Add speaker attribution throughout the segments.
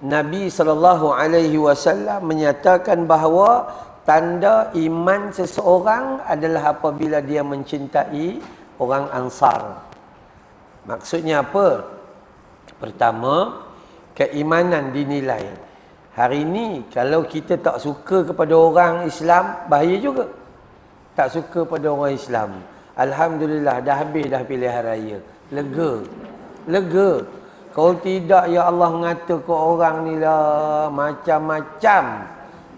Speaker 1: Nabi SAW menyatakan bahawa tanda iman seseorang adalah apabila dia mencintai orang Ansar. Maksudnya apa? Pertama, keimanan dinilai. Hari ini kalau kita tak suka kepada orang Islam, bahaya juga. Tak suka pada orang Islam. Alhamdulillah, dah habis dah pilihan raya. Lega. Lega. Kalau tidak, ya Allah ngata ke orang ni lah macam-macam.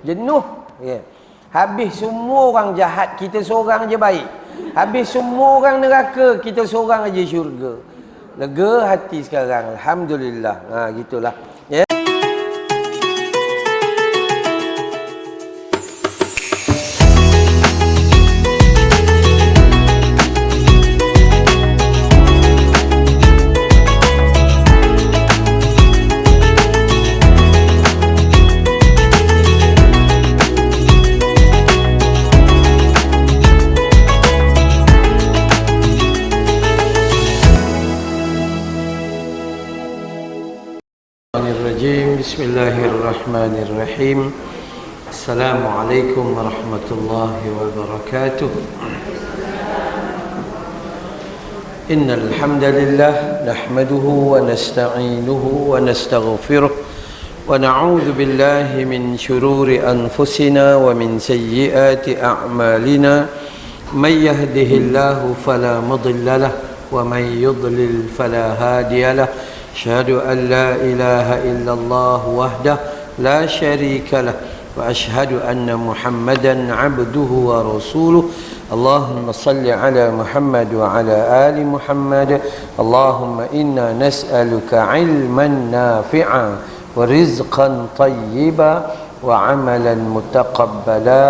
Speaker 1: Jenuh. Yeah. Habis semua orang jahat, kita seorang je baik. Habis semua orang neraka, kita seorang aja syurga. Lega hati sekarang. Alhamdulillah. Gitulah. Ya. Bismillahirrahmanirrahim. Assalamualaikum warahmatullahi wabarakatuh. Innal hamdalillah nahmaduhu wa nasta'inuhu wa nastaghfiruh wa na'udzu billahi min shururi anfusina wa min sayyiati a'malina. May yahdihillahu fala mudilla lahu wa may yudlil fala hadiya lahu. أشهد أن لا إله إلا الله وحده لا شريك له وأشهد أن محمدا عبده ورسوله اللهم صل على محمد وعلى آل محمد اللهم إنا نسألك علما نافعا ورزقا طيبا وعملا متقبلا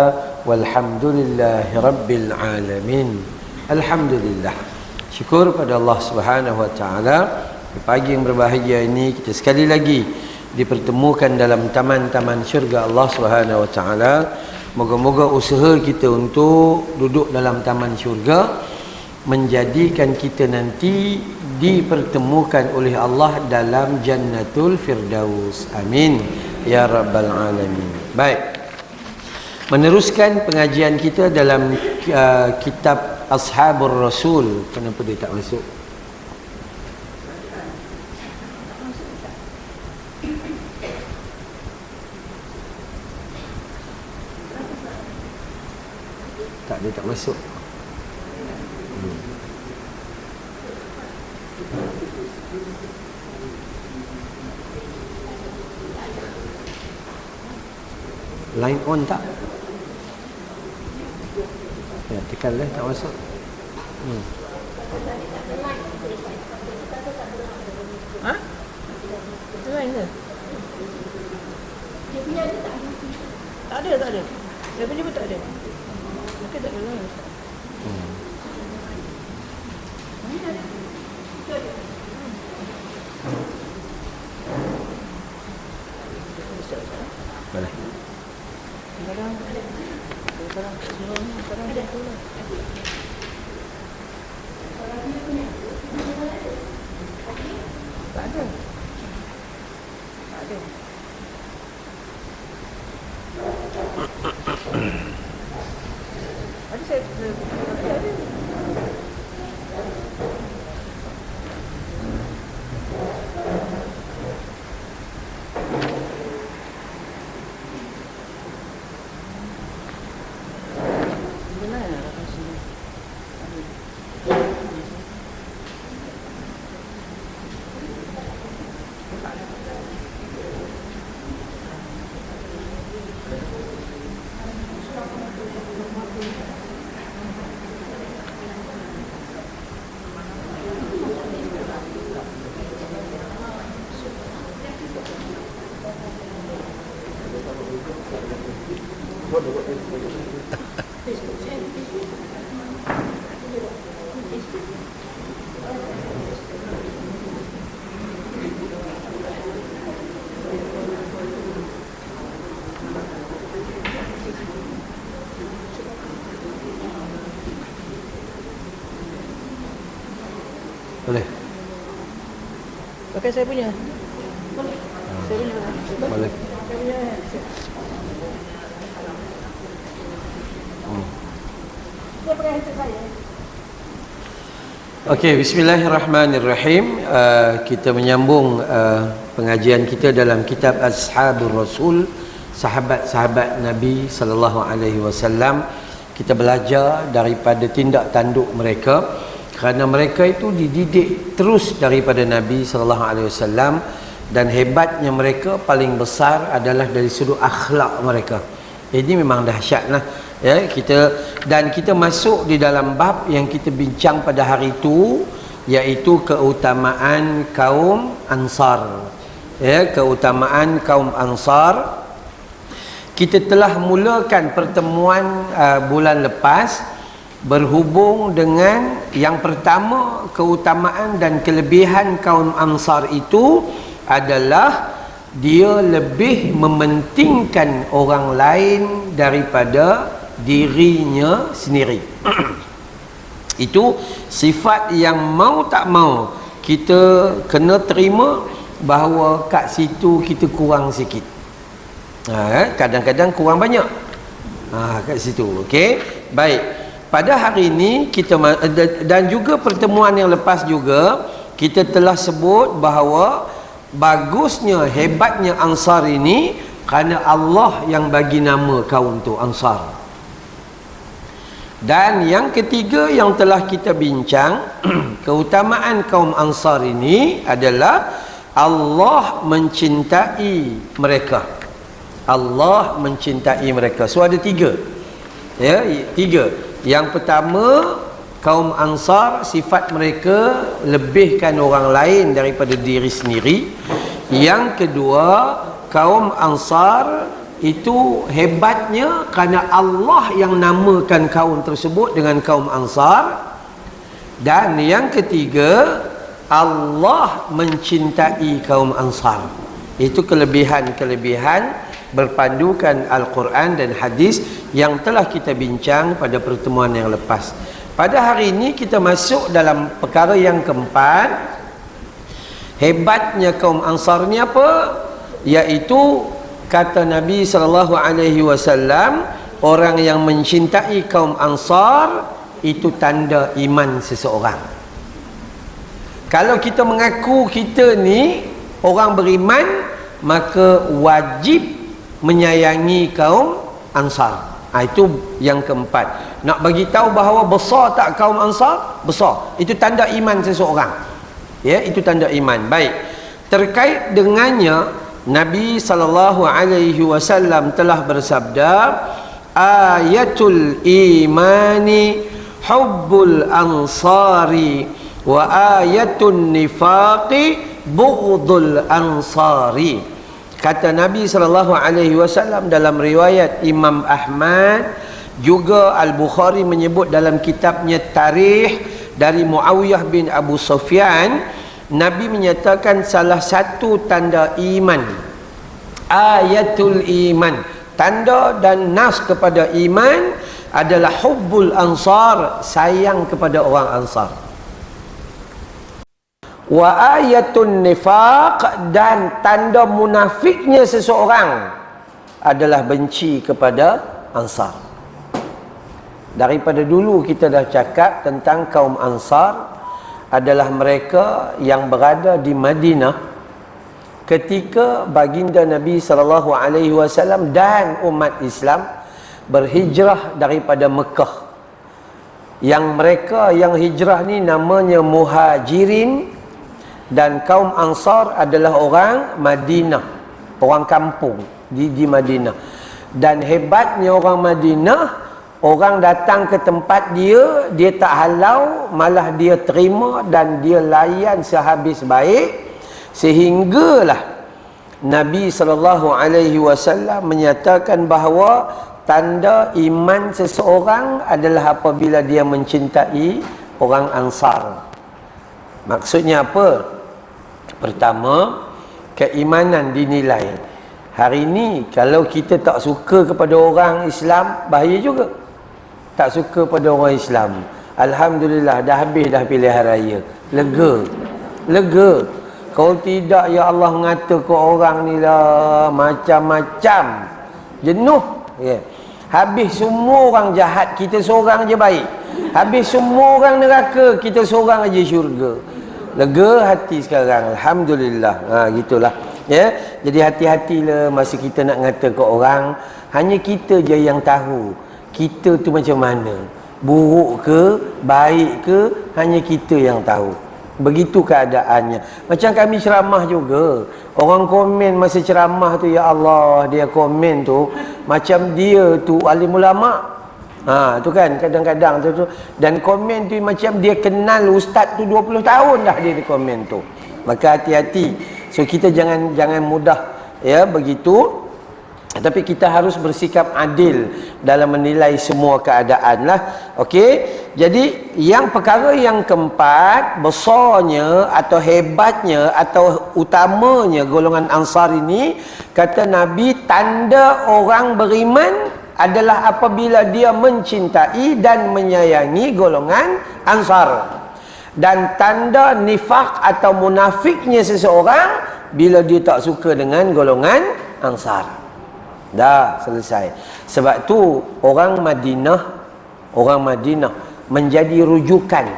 Speaker 1: والحمد لله رب العالمين. Alhamdulillah, syukur pada Allah Subhanahu wa taala. Pagi yang berbahagia ini kita sekali lagi dipertemukan dalam taman-taman syurga Allah Subhanahu wa taala. Moga-moga usaha kita untuk duduk dalam taman syurga menjadikan kita nanti dipertemukan oleh Allah dalam Jannatul Firdaus. Amin ya rabbal alamin. Baik. Meneruskan pengajian kita dalam kitab Ashabur Rasul. Kenapa dia tak masuk? Dia tak masuk. Line on tak? Ya, tekan lah, tak masuk.
Speaker 2: Ha? Line ke? Dia punya ada tak? Tak ada. Dia punya pun tak ada. Mungkin tak ada lah.
Speaker 1: Boleh.
Speaker 2: Barang ada tu lah. Tak ada. Ada saya ada.
Speaker 1: Boleh.
Speaker 2: Pakai saya punya.
Speaker 1: Boleh. Okey, bismillahirrahmanirrahim. Kita menyambung pengajian kita dalam kitab Ashabur Rasul, sahabat-sahabat Nabi sallallahu alaihi wasallam. Kita belajar daripada tindak tanduk mereka, kerana mereka itu dididik terus daripada Nabi sallallahu alaihi wasallam, dan hebatnya mereka paling besar adalah dari sudut akhlak mereka. Ini memang dahsyatlah, ya. Kita masuk di dalam bab yang kita bincang pada hari itu, iaitu keutamaan kaum Ansar. Ya, keutamaan kaum Ansar. Kita telah mulakan pertemuan bulan lepas berhubung dengan yang pertama, keutamaan dan kelebihan kaum Ansar itu adalah dia lebih mementingkan orang lain daripada dirinya sendiri. Itu sifat yang mau tak mau kita kena terima, bahawa kat situ kita kurang sikit. Kadang-kadang kurang banyak. Kat situ. Okey. Baik. Pada hari ini kita, dan juga pertemuan yang lepas juga, kita telah sebut bahawa bagusnya, hebatnya Ansar ini kerana Allah yang bagi nama kaum tu Ansar. Dan yang ketiga yang telah kita bincang, keutamaan kaum Ansar ini adalah Allah mencintai mereka. Allah mencintai mereka. So ada tiga. Ya, tiga. Yang pertama, kaum Ansar, sifat mereka lebihkan orang lain daripada diri sendiri. Yang kedua, kaum Ansar itu hebatnya kerana Allah yang namakan kaum tersebut dengan kaum Ansar. Dan yang ketiga, Allah mencintai kaum Ansar. Itu kelebihan-kelebihan berpandukan Al-Quran dan hadis yang telah kita bincang pada pertemuan yang lepas. Pada hari ini kita masuk dalam perkara yang keempat. Hebatnya kaum Ansar ni apa? Iaitu kata Nabi sallallahu alaihi wasallam, orang yang mencintai kaum Ansar itu tanda iman seseorang. Kalau kita mengaku kita ni orang beriman, maka wajib menyayangi kaum Ansar. Itu yang keempat. Nak bagi tahu bahawa besar tak kaum Ansar? Besar. Itu tanda iman seseorang. Ya, itu tanda iman. Baik. Terkait dengannya, Nabi sallallahu alaihi wasallam telah bersabda, ayatul imani hubbul ansari wa ayatun nifaqi bughdul ansari. Kata Nabi sallallahu alaihi wasallam dalam riwayat Imam Ahmad, juga Al-Bukhari menyebut dalam kitabnya Tarikh dari Muawiyah bin Abu Sufyan, Nabi menyatakan salah satu tanda iman, ayatul iman, tanda dan nas kepada iman adalah hubbul ansar, sayang kepada orang Ansar. Wa ayatun nifaq, dan tanda munafiknya seseorang adalah benci kepada Ansar. Daripada dulu kita dah cakap tentang kaum Ansar adalah mereka yang berada di Madinah ketika baginda Nabi sallallahu alaihi wasallam dan umat Islam berhijrah daripada Mekah. Yang mereka yang hijrah ni namanya Muhajirin, dan kaum Ansar adalah orang Madinah, orang kampung di Madinah. Dan hebatnya orang Madinah, orang datang ke tempat dia, dia tak halau, malah dia terima dan dia layan sehabis baik, sehinggalah Nabi SAW menyatakan bahawa tanda iman seseorang adalah apabila dia mencintai orang Ansar. Maksudnya apa? Pertama, keimanan dinilai. Hari ini kalau kita tak suka kepada orang Islam, bahaya juga. Tak suka pada orang Islam, alhamdulillah dah habis dah pilihan raya, lega. Kalau tidak, ya Allah, ngata ke orang ni lah macam-macam. Jenuh. Ya. Habis semua orang jahat, kita seorang je baik. Habis semua orang neraka, kita seorang aja syurga. Lega hati sekarang, alhamdulillah. Gitulah. Ya. Jadi hati-hatilah masa kita nak ngata ke orang. Hanya kita je yang tahu kita tu macam mana, buruk ke baik ke, hanya kita yang tahu. Begitu keadaannya. Macam kami ceramah juga, orang komen masa ceramah tu, ya Allah, dia komen tu macam dia tu alim ulama. Tu kan kadang-kadang tu. Dan komen tu macam dia kenal ustaz tu 20 tahun dah dia di komen tu. Maka hati-hati. So kita jangan mudah ya begitu. Tapi kita harus bersikap adil dalam menilai semua keadaan lah. Okey. Jadi yang perkara yang keempat, besarnya atau hebatnya atau utamanya golongan Ansar ini, kata Nabi, tanda orang beriman adalah apabila dia mencintai dan menyayangi golongan Ansar. Dan tanda nifak atau munafiknya seseorang bila dia tak suka dengan golongan Ansar. Dah selesai. Sebab tu orang Madinah menjadi rujukan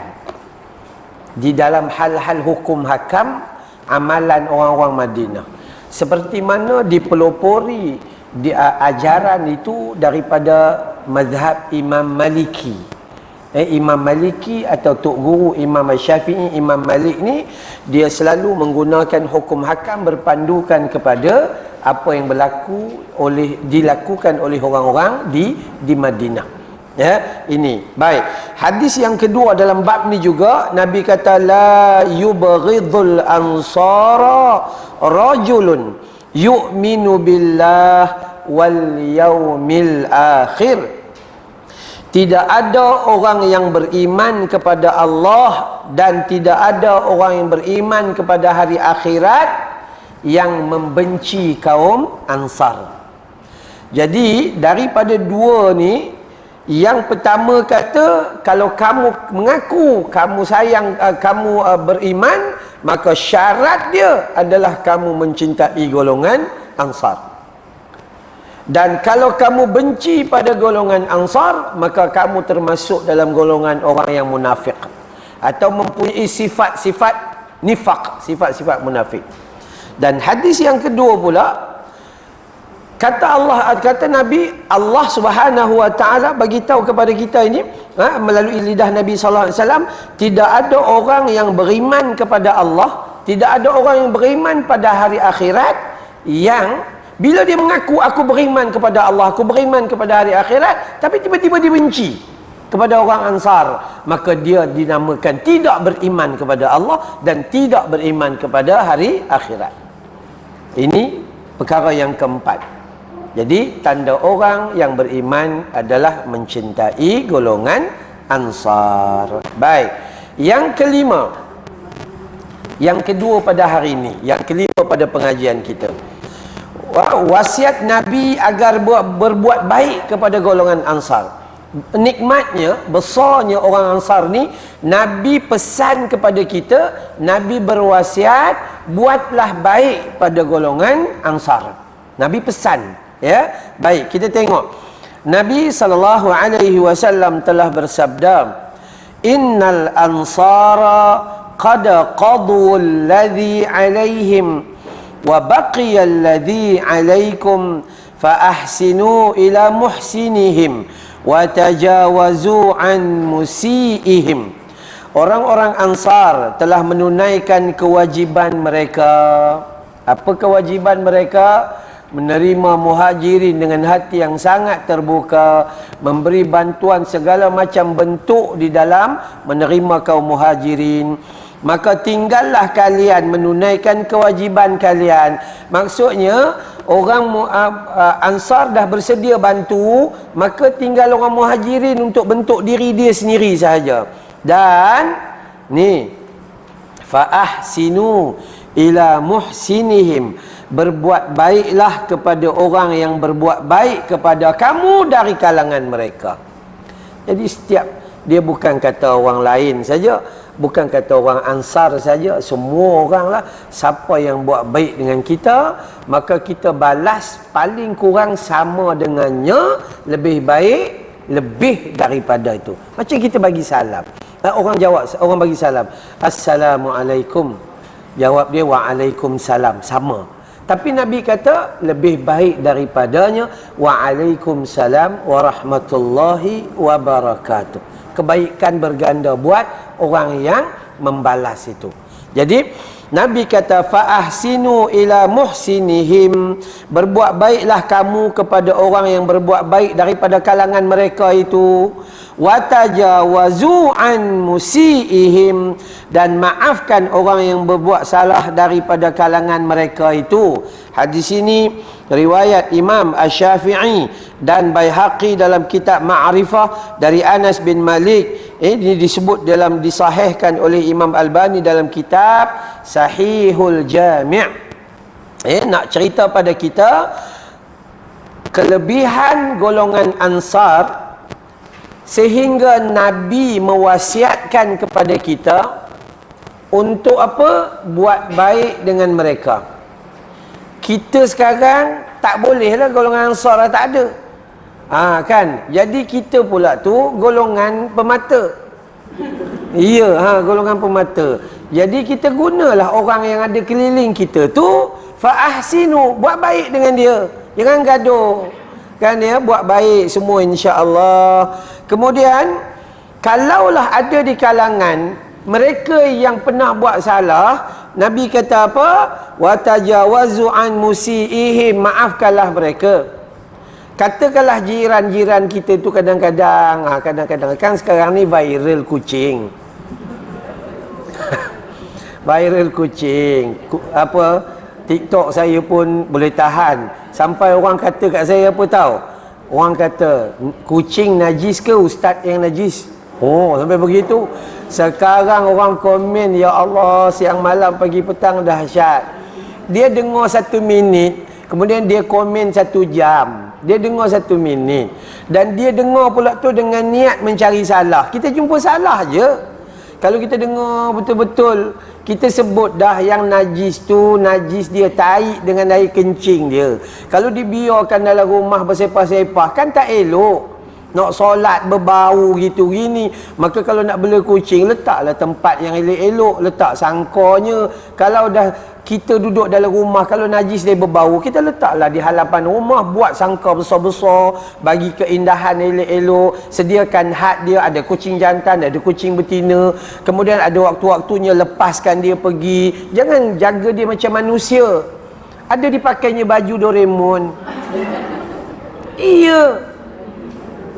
Speaker 1: di dalam hal-hal hukum hakam amalan orang-orang Madinah. Seperti mana dipelopori di ajaran itu daripada mazhab Imam Maliki. Imam Maliki atau Tok Guru Imam Syafi'i, Imam Malik ni, dia selalu menggunakan hukum hakam berpandukan kepada apa yang dilakukan oleh orang-orang di Madinah. Ya, ini. Baik. Hadis yang kedua dalam bab ni juga, Nabi kata la yubghidul ansara rajulun yu'minu billah wal yaumil akhir. Tidak ada orang yang beriman kepada Allah dan tidak ada orang yang beriman kepada hari akhirat yang membenci kaum Ansar. Jadi daripada dua ni, yang pertama kata, kalau kamu mengaku kamu sayang, kamu beriman, maka syarat dia adalah kamu mencintai golongan Ansar. Dan kalau kamu benci pada golongan Ansar, maka kamu termasuk dalam golongan orang yang munafik atau mempunyai sifat-sifat nifak, sifat-sifat munafik. Dan hadis yang kedua pula, kata Nabi, Allah Subhanahu wa taala bagi tahu kepada kita ini melalui lidah Nabi sallallahu alaihi wasallam, tidak ada orang yang beriman kepada Allah, tidak ada orang yang beriman pada hari akhirat yang bila dia mengaku aku beriman kepada Allah, aku beriman kepada hari akhirat, tapi tiba-tiba dia benci kepada orang Ansar, maka dia dinamakan tidak beriman kepada Allah dan tidak beriman kepada hari akhirat. Ini perkara yang keempat. Jadi tanda orang yang beriman adalah mencintai golongan Ansar. Baik. Yang kelima, yang kedua pada hari ini, yang kelima pada pengajian kita, wasiat Nabi agar berbuat baik kepada golongan Ansar. Nikmatnya, besarnya orang Ansar ni, Nabi pesan kepada kita, Nabi berwasiat, buatlah baik pada golongan Ansar. Nabi pesan, ya. Baik, kita tengok. Nabi SAW telah bersabda, innal ansara qad qadu alladhi alaihim wa baqiya alladhi alaikum fa ahsinu ila muhsinihim wa tajawazu an musiihim. Orang-orang Ansar telah menunaikan kewajiban mereka. Apa kewajiban mereka? Menerima muhajirin dengan hati yang sangat terbuka, memberi bantuan segala macam bentuk di dalam menerima kaum muhajirin. Maka tinggallah kalian menunaikan kewajiban kalian. Maksudnya orang Ansar dah bersedia bantu, maka tinggal orang muhajirin untuk bentuk diri dia sendiri sahaja. Dan ni, fa ahsinu ila muhsinihim, berbuat baiklah kepada orang yang berbuat baik kepada kamu dari kalangan mereka. Jadi setiap Dia bukan kata orang lain saja, bukan kata orang Ansar saja, semua orang lah. Siapa yang buat baik dengan kita, maka kita balas paling kurang sama dengannya, lebih baik, lebih daripada itu. Macam kita bagi salam, orang jawab, orang bagi salam, Assalamualaikum, jawab dia Waalaikumsalam, sama. Tapi Nabi kata lebih baik daripadanya Waalaikumsalam warahmatullahi wabarakatuh. Kebaikan berganda buat orang yang membalas itu. Jadi Nabi kata fa-ahsinu ila muhsinihim, berbuat baiklah kamu kepada orang yang berbuat baik daripada kalangan mereka itu, wa tajawazu an musiihim, dan maafkan orang yang berbuat salah daripada kalangan mereka itu. Hadis ini riwayat Imam Asy-Syafi'i dan Baihaqi dalam kitab Ma'rifah dari Anas bin Malik. Ini disebut dalam, disahihkan oleh Imam Albani dalam kitab Sahihul Jami'. Nak cerita pada kita kelebihan golongan Ansar sehingga Nabi mewasiatkan kepada kita untuk apa? Buat baik dengan mereka. Kita sekarang tak boleh lah, golongan Ansar lah tak ada. Kan? Jadi kita pula tu golongan pemata. Ya, golongan pemata. Jadi kita gunalah orang yang ada keliling kita tu, fa-ahsinu, buat baik dengan dia. Jangan gaduh. Kan ya, buat baik semua insya-Allah. Kemudian kalaulah ada di kalangan mereka yang pernah buat salah, Nabi kata apa? Wa tajawazu an musiihim, maafkanlah mereka. Katakanlah jiran-jiran kita tu kadang-kadang kan sekarang ni viral kucing. Viral kucing. TikTok saya pun boleh tahan. Sampai orang kata kat saya apa tahu? Orang kata, kucing najis ke ustaz yang najis? Oh, sampai begitu. Sekarang orang komen, ya Allah, siang malam pagi petang dahsyat. Dia dengar 1 minit, kemudian dia komen 1 jam. Dia dengar 1 minit. Dan dia dengar pula tu dengan niat mencari salah. Kita jumpa salah je. Kalau kita dengar betul-betul, kita sebut dah yang najis tu, najis dia tahi dengan air kencing dia. Kalau dibiarkan dalam rumah bersepah-sepah, kan tak elok. Nak solat berbau gitu gini. Maka kalau nak bela kucing, letaklah tempat yang elok-elok, letak sangkanya. Kalau dah kita duduk dalam rumah, kalau najis dia berbau, kita letaklah di halaman rumah, buat sangka besar-besar, bagi keindahan elok-elok, sediakan had dia, ada kucing jantan, ada kucing betina, kemudian ada waktu-waktunya lepaskan dia pergi. Jangan jaga dia macam manusia. Ada dipakainya baju Doraemon.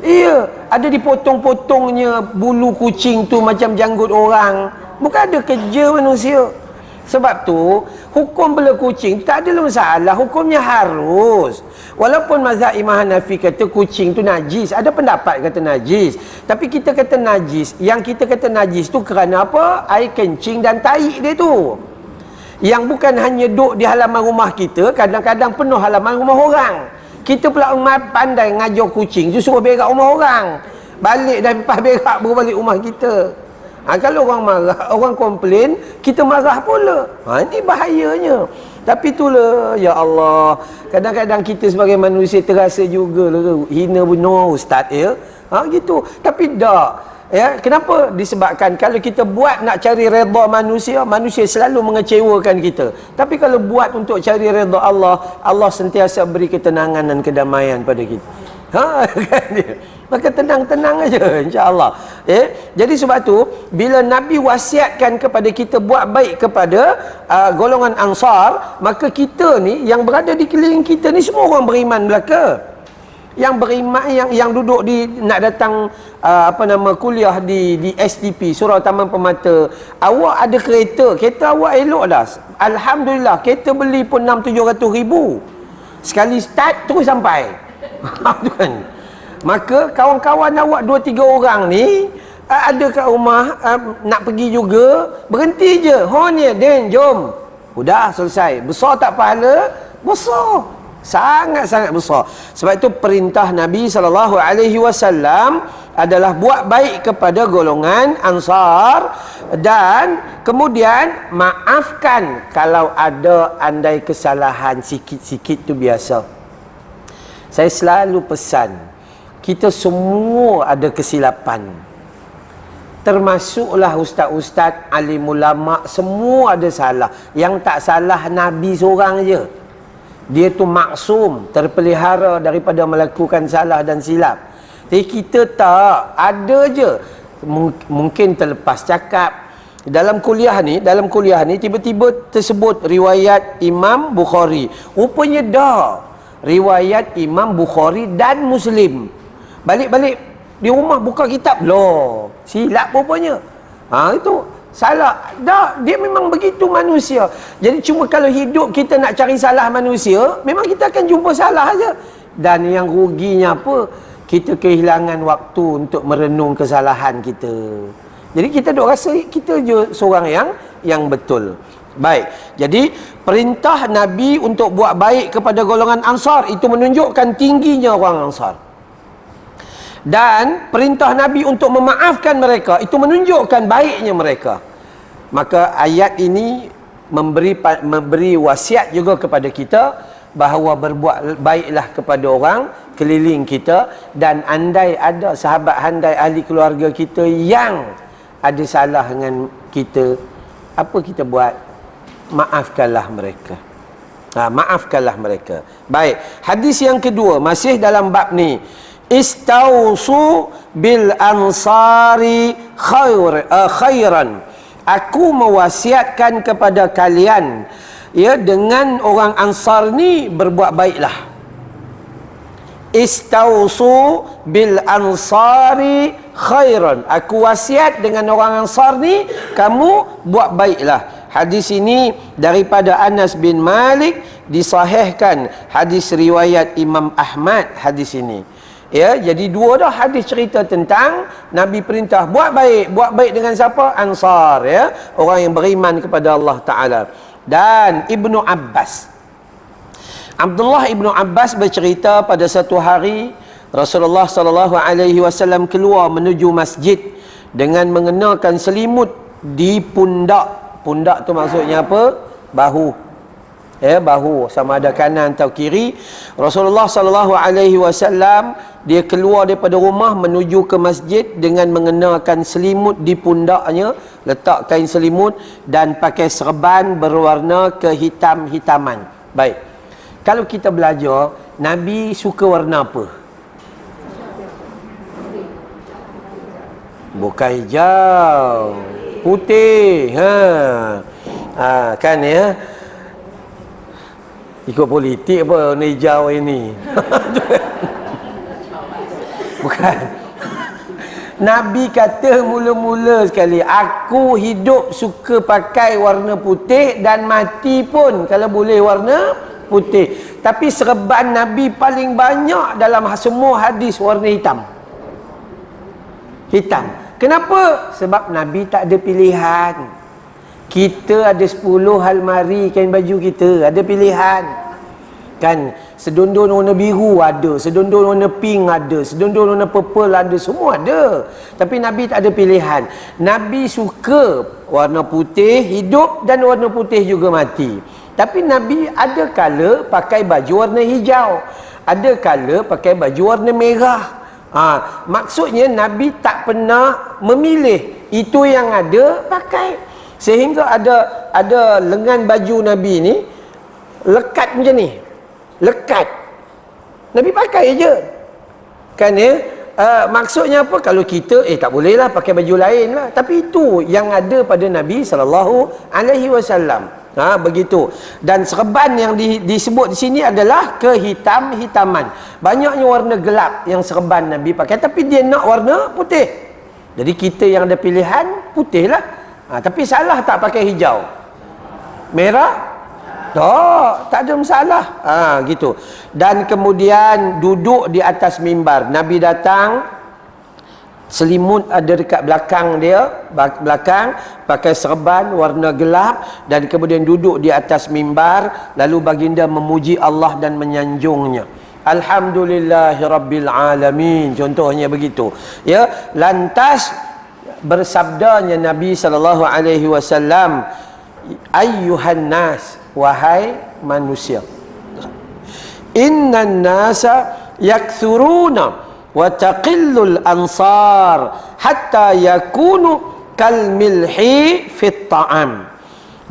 Speaker 1: Iya, ada dipotong-potongnya bulu kucing tu macam janggut orang. Bukan ada kerja manusia. Sebab tu hukum bela kucing tak ada masalah, hukumnya harus. Walaupun mazhab Imam Hanafi kata kucing tu najis, ada pendapat kata najis, tapi kita kata najis, yang kita kata najis tu kerana apa? Air kencing dan tahi dia tu, yang bukan hanya duduk di halaman rumah kita, kadang-kadang penuh halaman rumah orang. Kita pula pandai ngajar kucing tu suruh berak rumah orang, balik dah lepas berak baru balik rumah kita. Kalau orang marah, orang komplain, kita marah pula. Ini bahayanya. Tapi itulah, ya Allah, kadang-kadang kita sebagai manusia terasa juga hina benar ustaz ya. Gitu. Tapi tak. Ya, kenapa? Disebabkan kalau kita buat nak cari redha manusia, manusia selalu mengecewakan kita. Tapi kalau buat untuk cari redha Allah, Allah sentiasa beri ketenangan dan kedamaian pada kita. Kan dia? Maka tenang-tenang aja insya-Allah. Jadi sebab tu bila Nabi wasiatkan kepada kita buat baik kepada golongan Ansar, maka kita ni yang berada di keliling kita ni semua orang beriman belaka. Yang beriman, yang duduk di nak datang kuliah di STP Surau Taman Permata, awak ada kereta awak elok dah, alhamdulillah. Kereta beli pun 6-700 ribu, sekali start terus sampai. Kan? Maka kawan-kawan awak 2-3 orang ni ada kat rumah, nak pergi juga, berhenti je, ni Den jom, sudah selesai. Besar tak pahala? Besar. Sangat-sangat besar. Sebab itu perintah Nabi SAW adalah buat baik kepada golongan Ansar, dan kemudian maafkan kalau ada andai kesalahan sikit-sikit tu biasa. Saya selalu pesan, kita semua ada kesilapan. Termasuklah ustaz-ustaz, alim ulama, semua ada salah. Yang tak salah Nabi seorang je. Dia tu maksum, terpelihara daripada melakukan salah dan silap. Tapi kita tak, ada je. Mungkin terlepas cakap. Dalam kuliah ni tiba-tiba tersebut riwayat Imam Bukhari. Rupanya dah riwayat Imam Bukhari dan Muslim. Balik-balik di rumah buka kitab, loh, silap rupanya. Itu salah. Dah, dia memang begitu manusia. Jadi cuma kalau hidup kita nak cari salah manusia, memang kita akan jumpa salah aja. Dan yang ruginya apa? Kita kehilangan waktu untuk merenung kesalahan kita. Jadi kita duk rasa kita je seorang yang betul. Baik. Jadi perintah Nabi untuk buat baik kepada golongan Ansar itu menunjukkan tingginya orang Ansar. Dan perintah Nabi untuk memaafkan mereka itu menunjukkan baiknya mereka. Maka ayat ini memberi wasiat juga kepada kita bahawa berbuat baiklah kepada orang keliling kita, dan andai ada sahabat handai ahli keluarga kita yang ada salah dengan kita, apa kita buat? Maafkanlah mereka. Maafkanlah mereka. Baik, hadis yang kedua masih dalam bab ni. Istausu bil ansari khairan. Aku mewasiatkan kepada kalian, ya, dengan orang Ansar ni berbuat baiklah. Istausu bil ansari khairan. Aku wasiat dengan orang Ansar ni, kamu buat baiklah. Hadis ini daripada Anas bin Malik, disahihkan. Hadis riwayat Imam Ahmad hadis ini. Ya, jadi dua dah hadis cerita tentang Nabi perintah buat baik. Buat baik dengan siapa? Ansar, ya, orang yang beriman kepada Allah Ta'ala. Dan Ibnu Abbas, Abdullah Ibnu Abbas bercerita pada satu hari Rasulullah SAW keluar menuju masjid dengan mengenakan selimut di pundak. Pundak tu maksudnya apa? Bahu. Ya, bahu, sama ada kanan atau kiri. Rasulullah SAW dia keluar daripada rumah menuju ke masjid dengan mengenakan selimut di pundaknya, letak kain selimut dan pakai serban berwarna kehitam-hitaman. Baik, kalau kita belajar, Nabi suka warna apa? Bukan hijau, putih. Kan, ya. Ikut politik apa warna hijau ini? Bukan. Nabi kata mula-mula sekali, aku hidup suka pakai warna putih dan mati pun kalau boleh warna putih. Tapi serban Nabi paling banyak dalam semua hadis warna hitam. Hitam. Kenapa? Sebab Nabi tak ada pilihan. Kita ada 10 almari kain baju kita, ada pilihan. Kan, sedondon warna biru ada, sedondon warna pink ada, sedondon warna purple ada, semua ada. Tapi Nabi tak ada pilihan. Nabi suka warna putih hidup dan warna putih juga mati. Tapi Nabi ada kala pakai baju warna hijau, ada kala pakai baju warna merah. Maksudnya Nabi tak pernah memilih, itu yang ada pakai. Sehingga ada lengan baju Nabi ni lekat macam ni. Lekat. Nabi pakai je. Kan, ya? Maksudnya apa? Kalau kita tak bolehlah pakai baju lain lah. Tapi itu yang ada pada Nabi SAW. Begitu. Dan serban yang disebut di sini adalah kehitam-hitaman. Banyaknya warna gelap yang serban Nabi pakai, tapi dia nak warna putih. Jadi kita yang ada pilihan putih lah. Tapi salah tak pakai hijau? Merah? Tak ada masalah. Gitu. Dan kemudian duduk di atas mimbar. Nabi datang Selimut ada dekat belakang dia, belakang, pakai serban warna gelap, dan kemudian duduk di atas mimbar, lalu baginda memuji Allah dan menyanjungnya. Alhamdulillahirabbil alamin, contohnya begitu. Ya, lantas bersabdanya Nabi sallallahu alaihi wasallam, ayyuhan nas, wahai manusia, innan nasa yakthuruna wa taqillul ansar hatta yakunu kal milhi fit ta'am.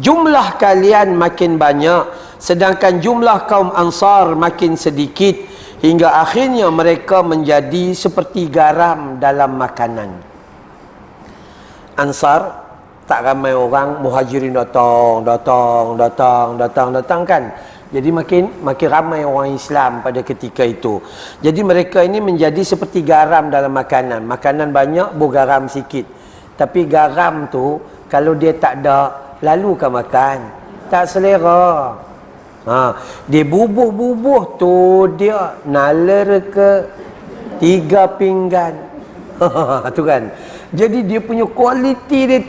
Speaker 1: Jumlah kalian makin banyak, sedangkan jumlah kaum ansar makin sedikit, hingga akhirnya mereka menjadi seperti garam dalam makanan. Ansar tak ramai orang, muhajirin datang kan. Jadi makin ramai orang Islam pada ketika itu. Jadi mereka ini menjadi seperti garam dalam makanan. Makanan banyak, garam sikit. Tapi garam tu kalau dia tak ada, lalu kan makan, tak selera. Dia bubuh tu dia nalar ke 3 pinggan. Tu kan. Jadi dia punya kualiti dia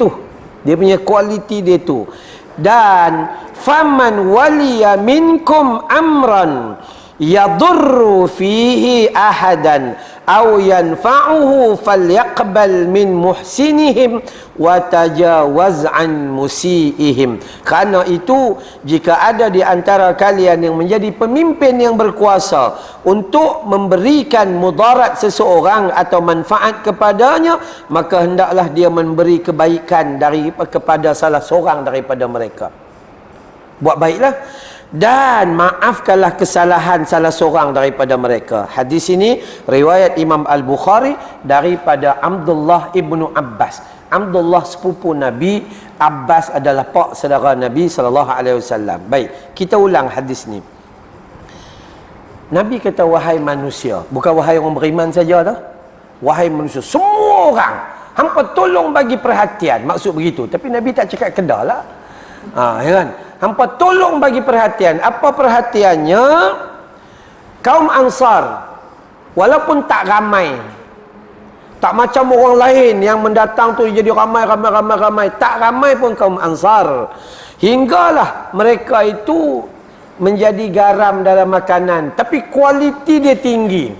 Speaker 1: tu. Dan faman waliya minkum amran yadurru fihi ahadan aw yanfa'uhu falyaqbal min muhsinihim wa tajawaz an musiihim. Karena itu, jika ada di antara kalian yang menjadi pemimpin yang berkuasa untuk memberikan mudarat seseorang atau manfaat kepadanya, maka hendaklah dia memberi kebaikan kepada salah seorang daripada mereka. Buat baiklah dan maafkanlah kesalahan salah seorang daripada mereka. Hadis ini riwayat Imam Al-Bukhari daripada Abdullah ibnu Abbas. Abdullah sepupu Nabi, Abbas adalah pak saudara Nabi SAW. Baik, kita ulang hadis ni. Nabi kata, wahai manusia, bukan wahai orang beriman saja dah. Wahai manusia, semua orang, hampa tolong bagi perhatian, maksud begitu. Tapi Nabi tak cakap kedah lah. Ya kan? Hampa tolong bagi perhatian. Apa perhatiannya? Kaum Ansar, walaupun tak ramai, tak macam orang lain yang mendatang tu jadi ramai. Tak ramai pun kaum Ansar. Hinggalah mereka itu menjadi garam dalam makanan, tapi kualiti dia tinggi.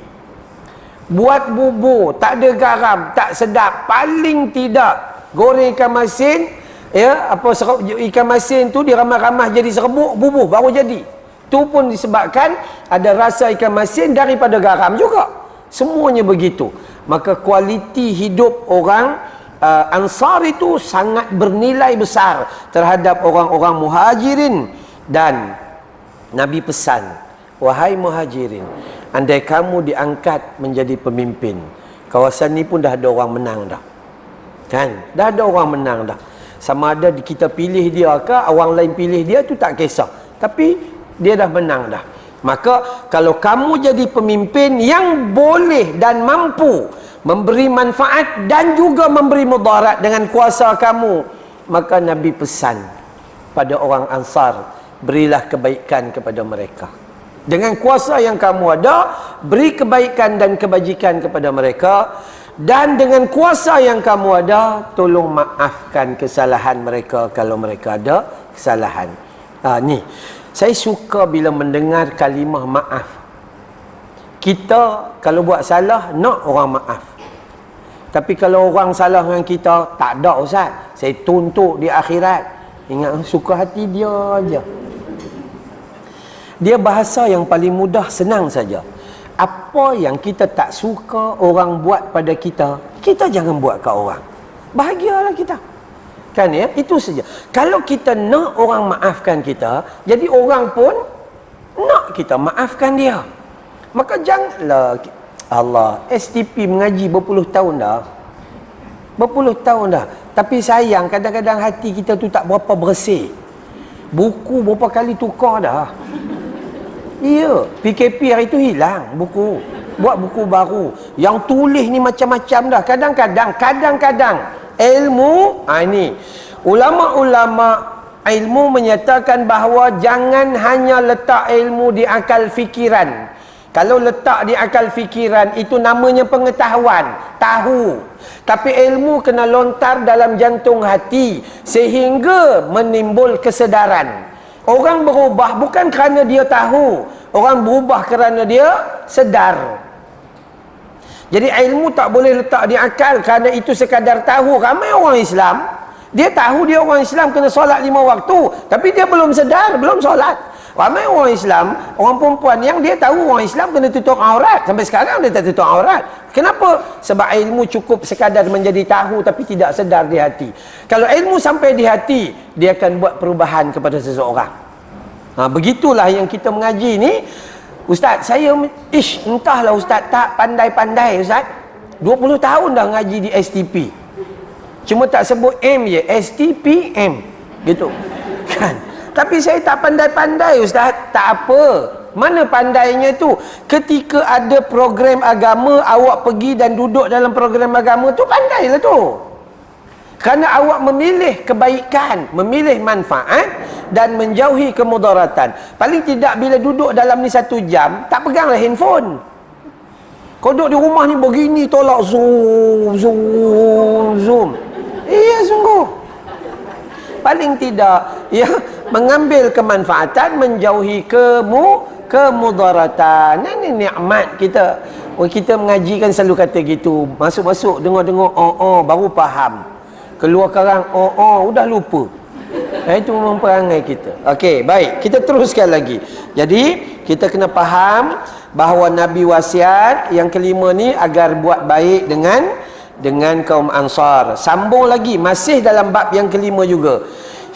Speaker 1: Buat bubur, tak ada garam, tak sedap. Paling tidak goreng ikan masin, ikan masin tu diramah-ramah jadi serbuk, bubur baru jadi. Tu pun disebabkan ada rasa ikan masin daripada garam juga. Semuanya begitu. Maka kualiti hidup orang Ansar itu sangat bernilai besar terhadap orang-orang Muhajirin. Dan Nabi pesan, wahai Muhajirin, andai kamu diangkat menjadi pemimpin, kawasan ni pun dah ada orang menang dah. Kan? Dah ada orang menang dah. Sama ada kita pilih dia ke orang lain pilih dia, tu tak kisah. Tapi dia dah menang dah. Maka kalau kamu jadi pemimpin yang boleh dan mampu memberi manfaat dan juga memberi mudarat dengan kuasa kamu, maka Nabi pesan pada orang Ansar, berilah kebaikan kepada mereka. Dengan kuasa yang kamu ada, beri kebaikan dan kebajikan kepada mereka. Dan dengan kuasa yang kamu ada, tolong maafkan kesalahan mereka kalau mereka ada kesalahan. Ni, saya suka bila mendengar kalimah maaf. Kita kalau buat salah, nak orang maaf. Tapi kalau orang salah dengan kita, tak ada Ustaz, saya tuntut di akhirat. Ingat, suka hati dia aja. Dia bahasa yang paling mudah, senang saja. Apa yang kita tak suka orang buat pada kita, kita jangan buat kat orang. Bahagialah kita. Kan ya? Itu saja. Kalau kita nak orang maafkan kita, jadi orang pun nak kita maafkan dia. Maka janganlah Allah, STP mengaji berpuluh tahun dah. Tapi sayang, kadang-kadang hati kita tu tak berapa bersih. Buku berapa kali tukar dah. Ya, PKP hari tu hilang buku. Buat buku baru. Yang tulis ni macam-macam dah. Kadang-kadang ilmu, ini ulama-ulama ilmu menyatakan bahawa jangan hanya letak ilmu di akal fikiran, Kalau letak di akal fikiran, itu namanya pengetahuan, tahu. Tapi ilmu kena lontar dalam jantung hati sehingga menimbul kesedaran. Orang berubah bukan kerana dia tahu, orang berubah kerana dia sedar. Jadi ilmu tak boleh letak di akal kerana itu sekadar tahu. Ramai orang Islam, dia tahu dia orang Islam kena solat 5 waktu, tapi dia belum sedar, belum solat. Ramai orang Islam, orang perempuan yang dia tahu orang Islam kena tutup aurat, sampai sekarang dia tak tutup aurat. Kenapa? Sebab ilmu cukup sekadar menjadi tahu tapi tidak sedar di hati. Kalau ilmu sampai di hati, dia akan buat perubahan kepada seseorang. Begitulah yang kita mengaji ni. Ustaz, saya entahlah Ustaz, tak pandai-pandai Ustaz. 20 tahun dah ngaji di STP. Cuma tak sebut M je, STPM. Gitu. Kan? Tapi saya tak pandai-pandai Ustaz. Tak apa. Mana pandainya tu? Ketika ada program agama, awak pergi dan duduk dalam program agama tu, pandailah tu. Kerana awak memilih kebaikan, memilih manfaat dan menjauhi kemudaratan. Paling tidak bila duduk dalam ni 1 jam, tak peganglah handphone. Kau duduk di rumah ni begini, tolak zoom. Iya sungguh. Paling tidak, ya, mengambil kemanfaatan, menjauhi kemudaratan. Ini nikmat kita. Kita mengaji kan selalu kata gitu. Masuk-masuk, dengar-dengar, baru faham. Keluar karang, udah lupa. Itu memperangai kita. Okey, baik. Kita teruskan lagi. Jadi, kita kena faham bahawa Nabi wasiat yang kelima ni agar buat baik dengan kaum Ansar. Sambung lagi, masih dalam bab yang kelima juga.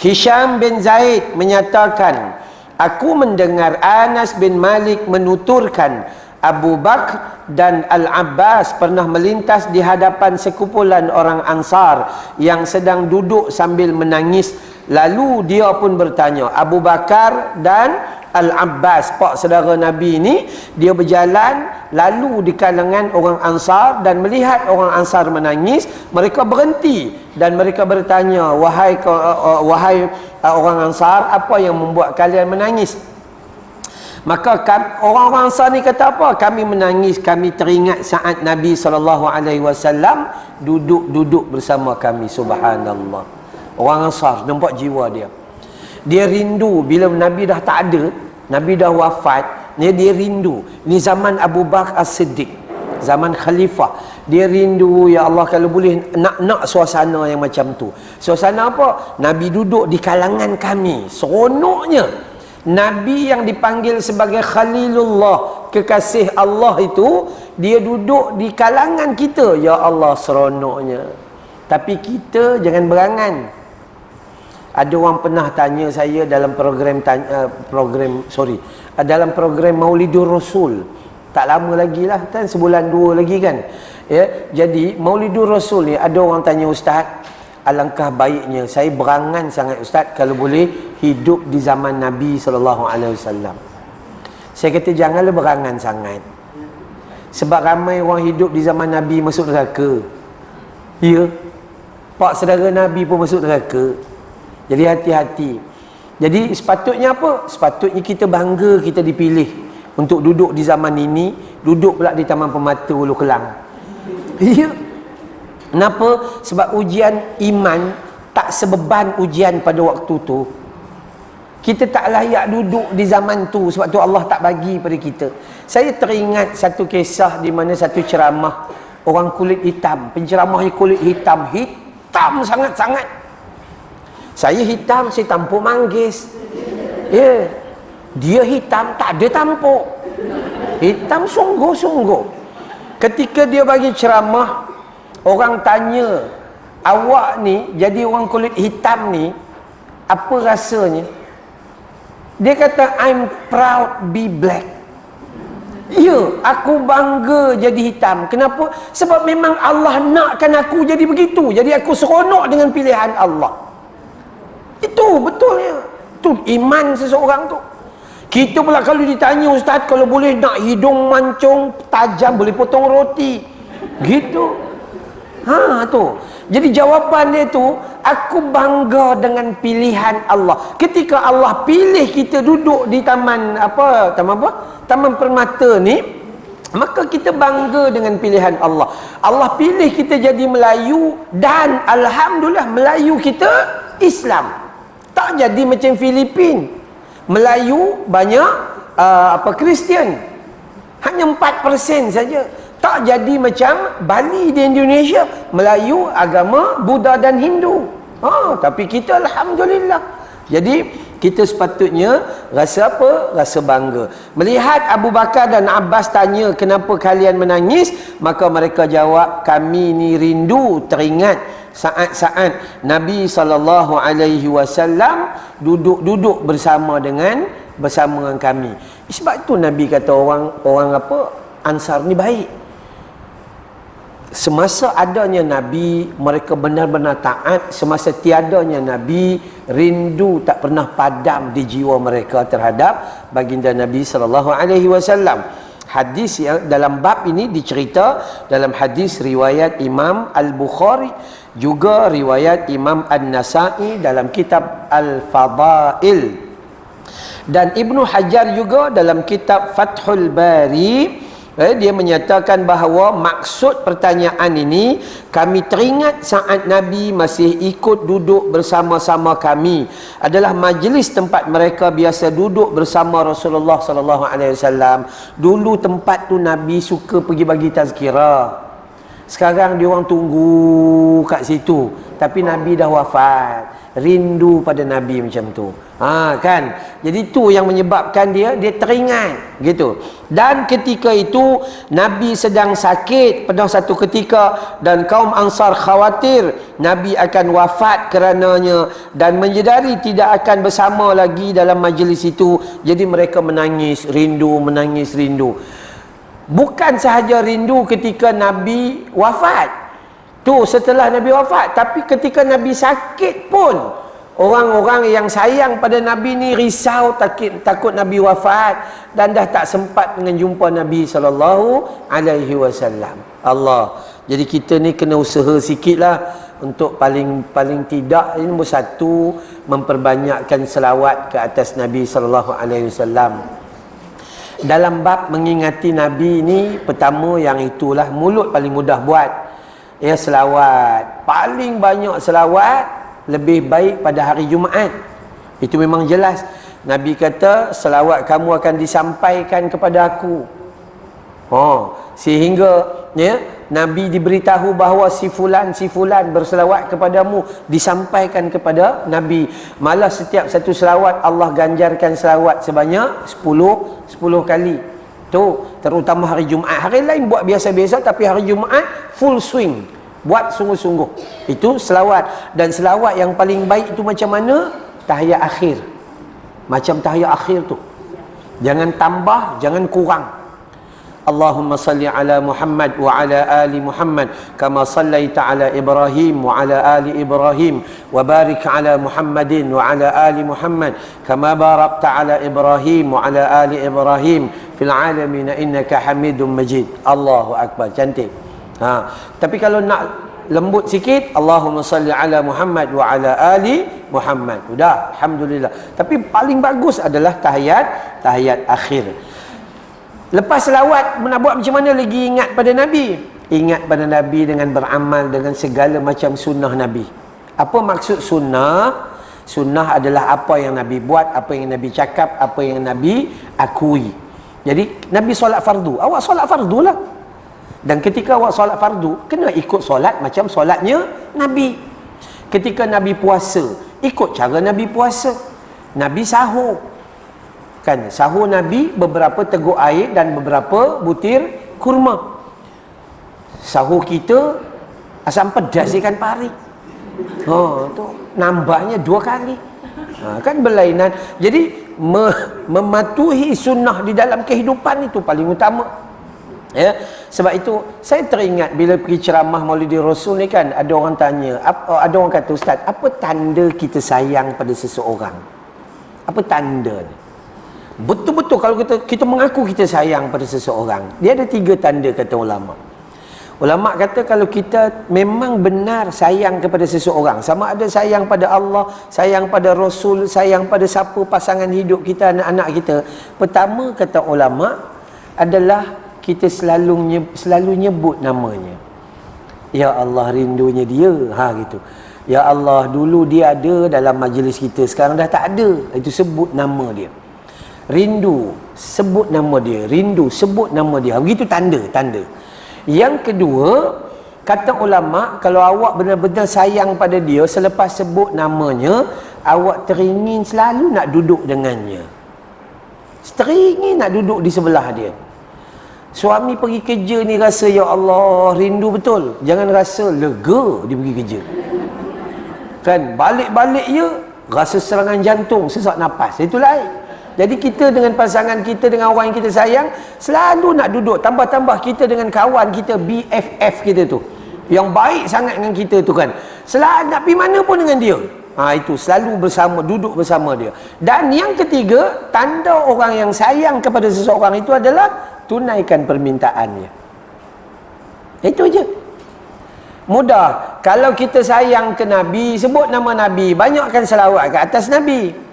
Speaker 1: Hisham bin Zaid menyatakan, aku mendengar Anas bin Malik menuturkan Abu Bakar dan Al-Abbas pernah melintas di hadapan sekumpulan orang Ansar yang sedang duduk sambil menangis. Lalu dia pun bertanya, Abu Bakar dan Al-Abbas, pak saudara Nabi ni, dia berjalan lalu di kalangan orang Ansar dan melihat orang Ansar menangis. Mereka berhenti dan mereka bertanya, wahai orang Ansar, apa yang membuat kalian menangis? Maka orang-orang Ansar ni kata apa? Kami menangis, kami teringat saat Nabi SAW duduk bersama kami. Subhanallah. Orang Ansar nampak jiwa dia. Dia rindu bila Nabi dah tak ada, Nabi dah wafat, dia rindu. Ni zaman Abu Bakar As-Siddiq, zaman khalifah. Dia rindu, ya Allah, kalau boleh nak suasana yang macam tu. Suasana apa? Nabi duduk di kalangan kami. Seronoknya Nabi yang dipanggil sebagai Khalilullah, kekasih Allah itu, dia duduk di kalangan kita. Ya Allah, seronoknya. Tapi kita jangan berangan. Ada orang pernah tanya saya dalam dalam program Maulidur Rasul. Tak lama lagi lah, kan, sebulan 2 lagi kan. Ya, jadi Maulidur Rasul ni ada orang tanya, Ustaz, alangkah baiknya, saya berangan sangat Ustaz kalau boleh hidup di zaman Nabi SAW. Saya kata janganlah berangan sangat. Sebab ramai orang hidup di zaman Nabi masuk neraka. Ya, pak saudara Nabi pun masuk neraka. Jadi hati-hati. Jadi sepatutnya apa? Sepatutnya kita bangga kita dipilih untuk duduk di zaman ini, duduk pula di Taman Permata Ulu Kelang. Ya. Kenapa? Sebab ujian iman tak sebeban ujian pada waktu tu. Kita tak layak duduk di zaman tu, sebab tu Allah tak bagi pada kita. Saya teringat satu kisah di mana satu ceramah orang kulit hitam, penceramahnya kulit hitam sangat-sangat. Saya hitam, saya tampuk manggis. Ya. Dia hitam, tak ada tampuk. Hitam sungguh-sungguh. Ketika dia bagi ceramah, orang tanya, awak ni jadi orang kulit hitam ni, apa rasanya? Dia kata, I'm proud be black. Ya, aku bangga jadi hitam. Kenapa? Sebab memang Allah nakkan aku jadi begitu. Jadi aku seronok dengan pilihan Allah. Itu betulnya. Itu iman seseorang tu. Kita pula kalau ditanya, Ustaz, kalau boleh nak hidung mancung tajam, boleh potong roti. Gitu. Tu. Jadi jawapan dia tu, aku bangga dengan pilihan Allah. Ketika Allah pilih kita duduk di taman apa? Taman Permata ni, maka kita bangga dengan pilihan Allah. Allah pilih kita jadi Melayu dan alhamdulillah Melayu kita Islam. Tak jadi macam Filipin. Melayu banyak Kristian. Hanya 4% saja. Tak jadi macam Bali di Indonesia, Melayu agama Buddha dan Hindu. Tapi kita alhamdulillah. Jadi kita sepatutnya rasa apa? Rasa bangga. Melihat Abu Bakar dan Abbas tanya, kenapa kalian menangis? Maka mereka jawab, kami ni rindu teringat saat-saat Nabi SAW duduk bersama dengan kami. Sebab tu Nabi kata orang Ansar ni baik. Semasa adanya Nabi, mereka benar-benar taat. Semasa tiadanya Nabi, rindu tak pernah padam di jiwa mereka terhadap baginda Nabi SAW. Hadis yang dalam bab ini dicerita dalam hadis riwayat Imam Al-Bukhari, juga riwayat Imam An-Nasa'i dalam kitab Al-Fadail, dan Ibnu Hajar juga dalam kitab Fathul Bari. Dia menyatakan bahawa maksud pertanyaan ini, kami teringat saat Nabi masih ikut duduk bersama-sama kami, adalah majlis tempat mereka biasa duduk bersama Rasulullah SAW. Dulu tempat tu Nabi suka pergi bagi tazkirah. Sekarang dia orang tunggu kat situ, tapi Nabi dah wafat. Rindu pada Nabi macam tu. Kan? Jadi tu yang menyebabkan dia teringat gitu. Dan ketika itu Nabi sedang sakit pada satu ketika, dan kaum Ansar khawatir Nabi akan wafat kerananya dan menyedari tidak akan bersama lagi dalam majlis itu. Jadi mereka menangis rindu. Bukan sahaja rindu ketika Nabi wafat, setelah Nabi wafat, tapi ketika Nabi sakit pun orang-orang yang sayang pada Nabi ni risau takut Nabi wafat dan dah tak sempat dengan jumpa Nabi SAW. Allah. Jadi kita ni kena usaha sikitlah untuk paling tidak ini nombor satu, memperbanyakkan selawat ke atas Nabi SAW. Dalam bab mengingati Nabi ni, pertama yang itulah mulut paling mudah buat. Selawat. Paling banyak selawat lebih baik pada hari Jumaat. Itu memang jelas. Nabi kata, selawat kamu akan disampaikan kepada aku. Sehingga Nabi diberitahu bahawa si fulan berselawat kepadamu, disampaikan kepada Nabi. Malah setiap satu selawat Allah ganjarkan selawat sebanyak 10 kali. Terutama hari Jumaat. Hari lain buat biasa-biasa, tapi hari Jumaat full swing, buat sungguh-sungguh. Itu selawat. Dan selawat yang paling baik itu macam mana? Tahiyat akhir. Macam tahiyat akhir tu, jangan tambah, jangan kurang. Allahumma salli ala Muhammad wa ala ali Muhammad kama sallaita ala Ibrahim wa ala ali Ibrahim wa barik ala Muhammadin wa ala ali Muhammad kama barakta ala Ibrahim wa ala ali Ibrahim fil alamin innaka Hamidum Majid. Allahu akbar, cantik. Tapi kalau nak lembut sikit, Allahumma salli ala Muhammad wa ala ali Muhammad. Sudah, alhamdulillah. Tapi paling bagus adalah tahiyat akhir. Lepas selawat, nak buat macam mana lagi ingat pada Nabi? Ingat pada Nabi dengan beramal dengan segala macam sunnah Nabi. Apa maksud sunnah? Sunnah adalah apa yang Nabi buat, apa yang Nabi cakap, apa yang Nabi akui. Jadi Nabi solat fardu, awak solat fardu lah. Dan ketika awak solat fardu, kena ikut solat macam solatnya Nabi. Ketika Nabi puasa, ikut cara Nabi puasa. Nabi sahur, kan, sahur Nabi beberapa teguk air dan beberapa butir kurma. Sahur kita asam pedas ikan pari. Tu nambahnya 2 kali. Kan berlainan. Jadi mematuhi sunnah di dalam kehidupan itu paling utama. Sebab itu saya teringat bila pergi ceramah Maulidin Rasul ni, kan, ada orang tanya, ada orang kata, Ustaz, apa tanda kita sayang pada seseorang? Apa tanda ni? Betul-betul kalau kita mengaku kita sayang pada seseorang, dia ada 3 tanda, kata ulama. Ulama kata kalau kita memang benar sayang kepada seseorang, sama ada sayang pada Allah, sayang pada Rasul, sayang pada siapa pasangan hidup kita, anak-anak kita, pertama kata ulama adalah kita selalu nyebut namanya. Ya Allah, rindunya dia, gitu. Ya Allah, dulu dia ada dalam majlis kita, sekarang dah tak ada. Itu sebut nama dia. Rindu, sebut nama dia. Rindu, sebut nama dia. Begitu tanda. Yang kedua, kata ulama, kalau awak benar-benar sayang pada dia, selepas sebut namanya, awak teringin selalu nak duduk dengannya. Teringin nak duduk di sebelah dia. Suami pergi kerja ni rasa, ya Allah, rindu betul. Jangan rasa lega dia pergi kerja. Kan, balik-balik je, rasa serangan jantung, sesak nafas. Itu lain. Jadi kita dengan pasangan kita, dengan orang yang kita sayang, selalu nak duduk. Tambah-tambah kita dengan kawan kita, BFF kita tu, yang baik sangat dengan kita tu kan, selalu nak pergi mana pun dengan dia. Itu selalu bersama, duduk bersama dia. Dan yang ketiga, tanda orang yang sayang kepada seseorang itu adalah tunaikan permintaannya. Itu je. Mudah. Kalau kita sayang ke Nabi, sebut nama Nabi, banyakkan selawat ke atas Nabi.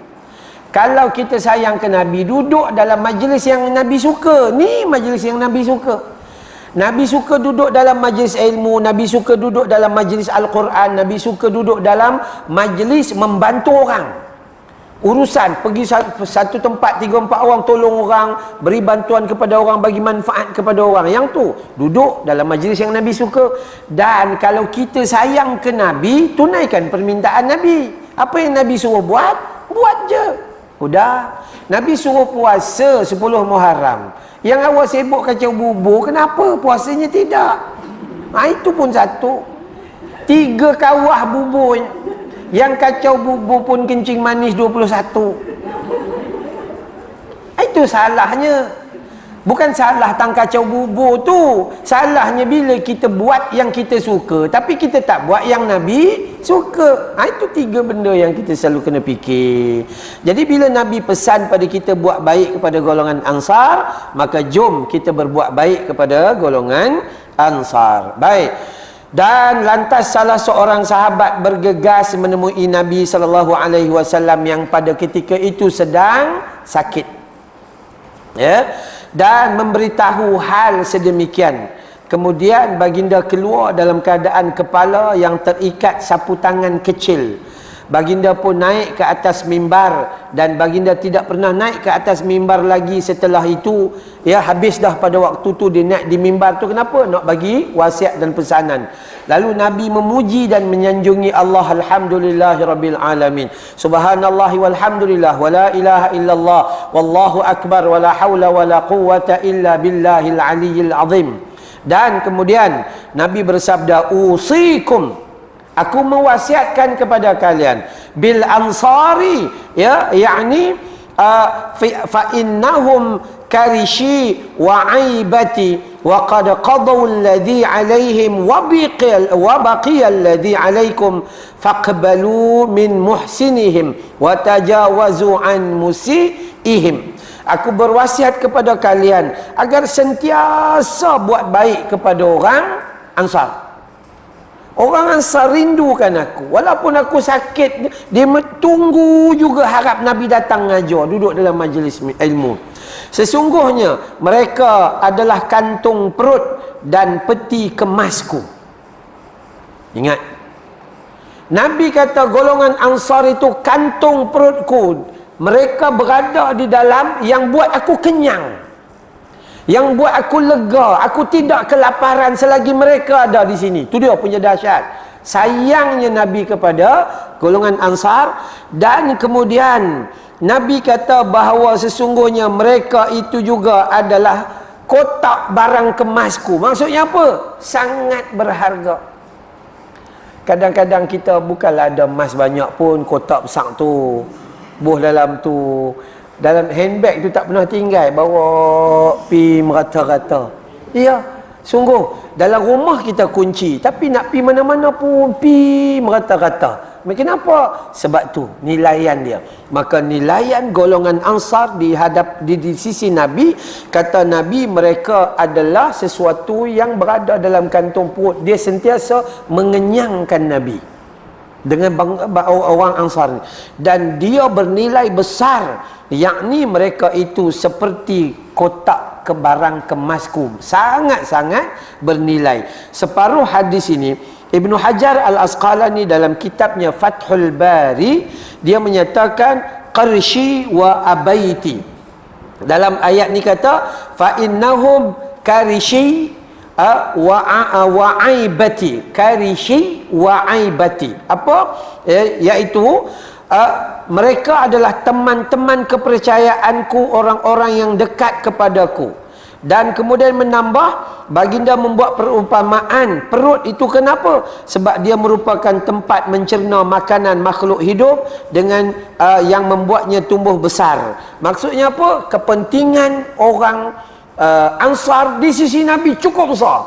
Speaker 1: Kalau kita sayang ke Nabi, duduk dalam majlis yang Nabi suka. Ni majlis yang Nabi suka. Nabi suka duduk dalam majlis ilmu, Nabi suka duduk dalam majlis Al-Quran, Nabi suka duduk dalam majlis membantu orang. Urusan, pergi satu tempat, 3-4 orang, tolong orang, beri bantuan kepada orang, bagi manfaat kepada orang. Yang tu, duduk dalam majlis yang Nabi suka. Dan kalau kita sayang ke Nabi, tunaikan permintaan Nabi. Apa yang Nabi suruh buat, buat je. Udah. Nabi suruh puasa 10 Muharram. Yang awak sibuk kacau bubur, kenapa puasanya tidak? Itu pun satu. 3 kawah bubur. Yang kacau bubur pun kencing manis 21. Itu salahnya. Bukan salah tang kacau bubur tu. Salahnya bila kita buat yang kita suka, tapi kita tak buat yang Nabi suka. Itu 3 benda yang kita selalu kena fikir. Jadi bila Nabi pesan pada kita buat baik kepada golongan Ansar, maka jom kita berbuat baik kepada golongan Ansar. Baik. Dan lantas salah seorang sahabat bergegas menemui Nabi SAW yang pada ketika itu sedang sakit. Ya. Dan memberitahu hal sedemikian. Kemudian baginda keluar dalam keadaan kepala yang terikat sapu tangan kecil. Baginda pun naik ke atas mimbar, dan baginda tidak pernah naik ke atas mimbar lagi setelah itu. Ya, habis dah pada waktu tu dia naik di mimbar tu. Kenapa? Nak bagi wasiat dan pesanan. Lalu Nabi memuji dan menyanjungi Allah. Alhamdulillahirabbil alamin. Subhanallahi walhamdulillah wala ilaha illallah wallahu akbar wala haula wala quwwata illa billahil aliyyil azim. Dan kemudian Nabi bersabda, usikum, aku mewasiatkan kepada kalian, bil ansari, ya, yakni fa innahum karishi wa aibati wa qad qadaw alladhi alaihim wa baqiya alladhi alaikum faqbalu min muhsinihim wa tajawazu an musiihim. Aku berwasiat kepada kalian agar sentiasa buat baik kepada orang Ansar. Orang Ansar rindukan aku. Walaupun aku sakit, dia tunggu juga harap Nabi datang ngajar, duduk dalam majlis ilmu. Sesungguhnya mereka adalah kantung perut dan peti kemasku. Ingat, Nabi kata golongan Ansar itu kantung perutku. Mereka berada di dalam yang buat aku kenyang, yang buat aku lega. Aku tidak kelaparan selagi mereka ada di sini. Itu dia punya dahsyat sayangnya Nabi kepada golongan Ansar. Dan kemudian Nabi kata bahawa sesungguhnya mereka itu juga adalah kotak barang kemasku. Maksudnya apa? Sangat berharga. Kadang-kadang kita bukanlah ada emas banyak pun, kotak besar tu, buh dalam tu, dalam handbag tu tak pernah tinggal, bawa pi merata-rata. Ya, Sungguh, dalam rumah kita kunci, tapi nak pi mana-mana pun pi merata-rata. Kenapa? Sebab tu nilaian dia. Maka nilaian golongan Ansar di sisi Nabi, kata Nabi, mereka adalah sesuatu yang berada dalam kantong perut. Dia sentiasa mengenyangkan Nabi dengan orang Ansar ni. Dan dia bernilai besar, yakni mereka itu seperti kotak ke barang kemasku, sangat-sangat bernilai. Separuh hadis ini Ibnu Hajar Al-Asqalani dalam kitabnya Fathul Bari, dia menyatakan qarshi wa abaiti. Dalam ayat ni kata fa innahum karishi wa aibati. Karishi wa aibati. Apa? Iaitu mereka adalah teman-teman kepercayaanku, orang-orang yang dekat kepadaku. Dan kemudian menambah, baginda membuat perumpamaan perut itu kenapa? Sebab dia merupakan tempat mencerna makanan makhluk hidup dengan yang membuatnya tumbuh besar. Maksudnya apa? Kepentingan orang Ansar di sisi Nabi cukup besar.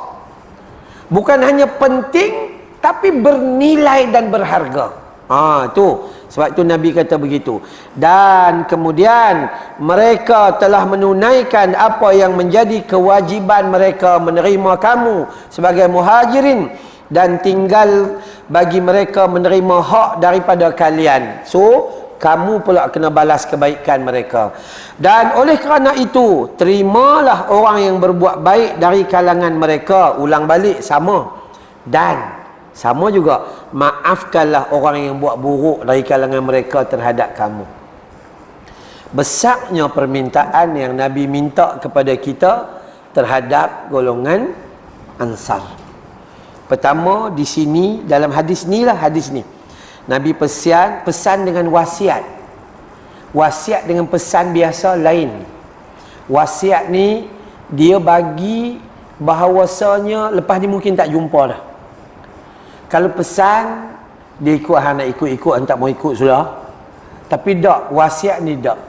Speaker 1: Bukan hanya penting, tapi bernilai dan berharga. Tu sebab itu Nabi kata begitu. Dan kemudian mereka telah menunaikan apa yang menjadi kewajiban mereka, menerima kamu sebagai muhajirin, dan tinggal bagi mereka menerima hak daripada kalian. So kamu pula kena balas kebaikan mereka. Dan oleh kerana itu, terimalah orang yang berbuat baik dari kalangan mereka. Ulang balik, sama. Dan sama juga, maafkanlah orang yang buat buruk dari kalangan mereka terhadap kamu. Besarnya permintaan yang Nabi minta kepada kita terhadap golongan Ansar. Pertama, di sini, dalam hadis ni, Nabi pesan dengan wasiat. Wasiat dengan pesan biasa lain. Wasiat ni, dia bagi bahawasanya lepas ni mungkin tak jumpa dah. Kalau pesan, dia ikut, nak ikut-ikut, tak mau ikut sudah. Tapi tak, wasiat ni tak.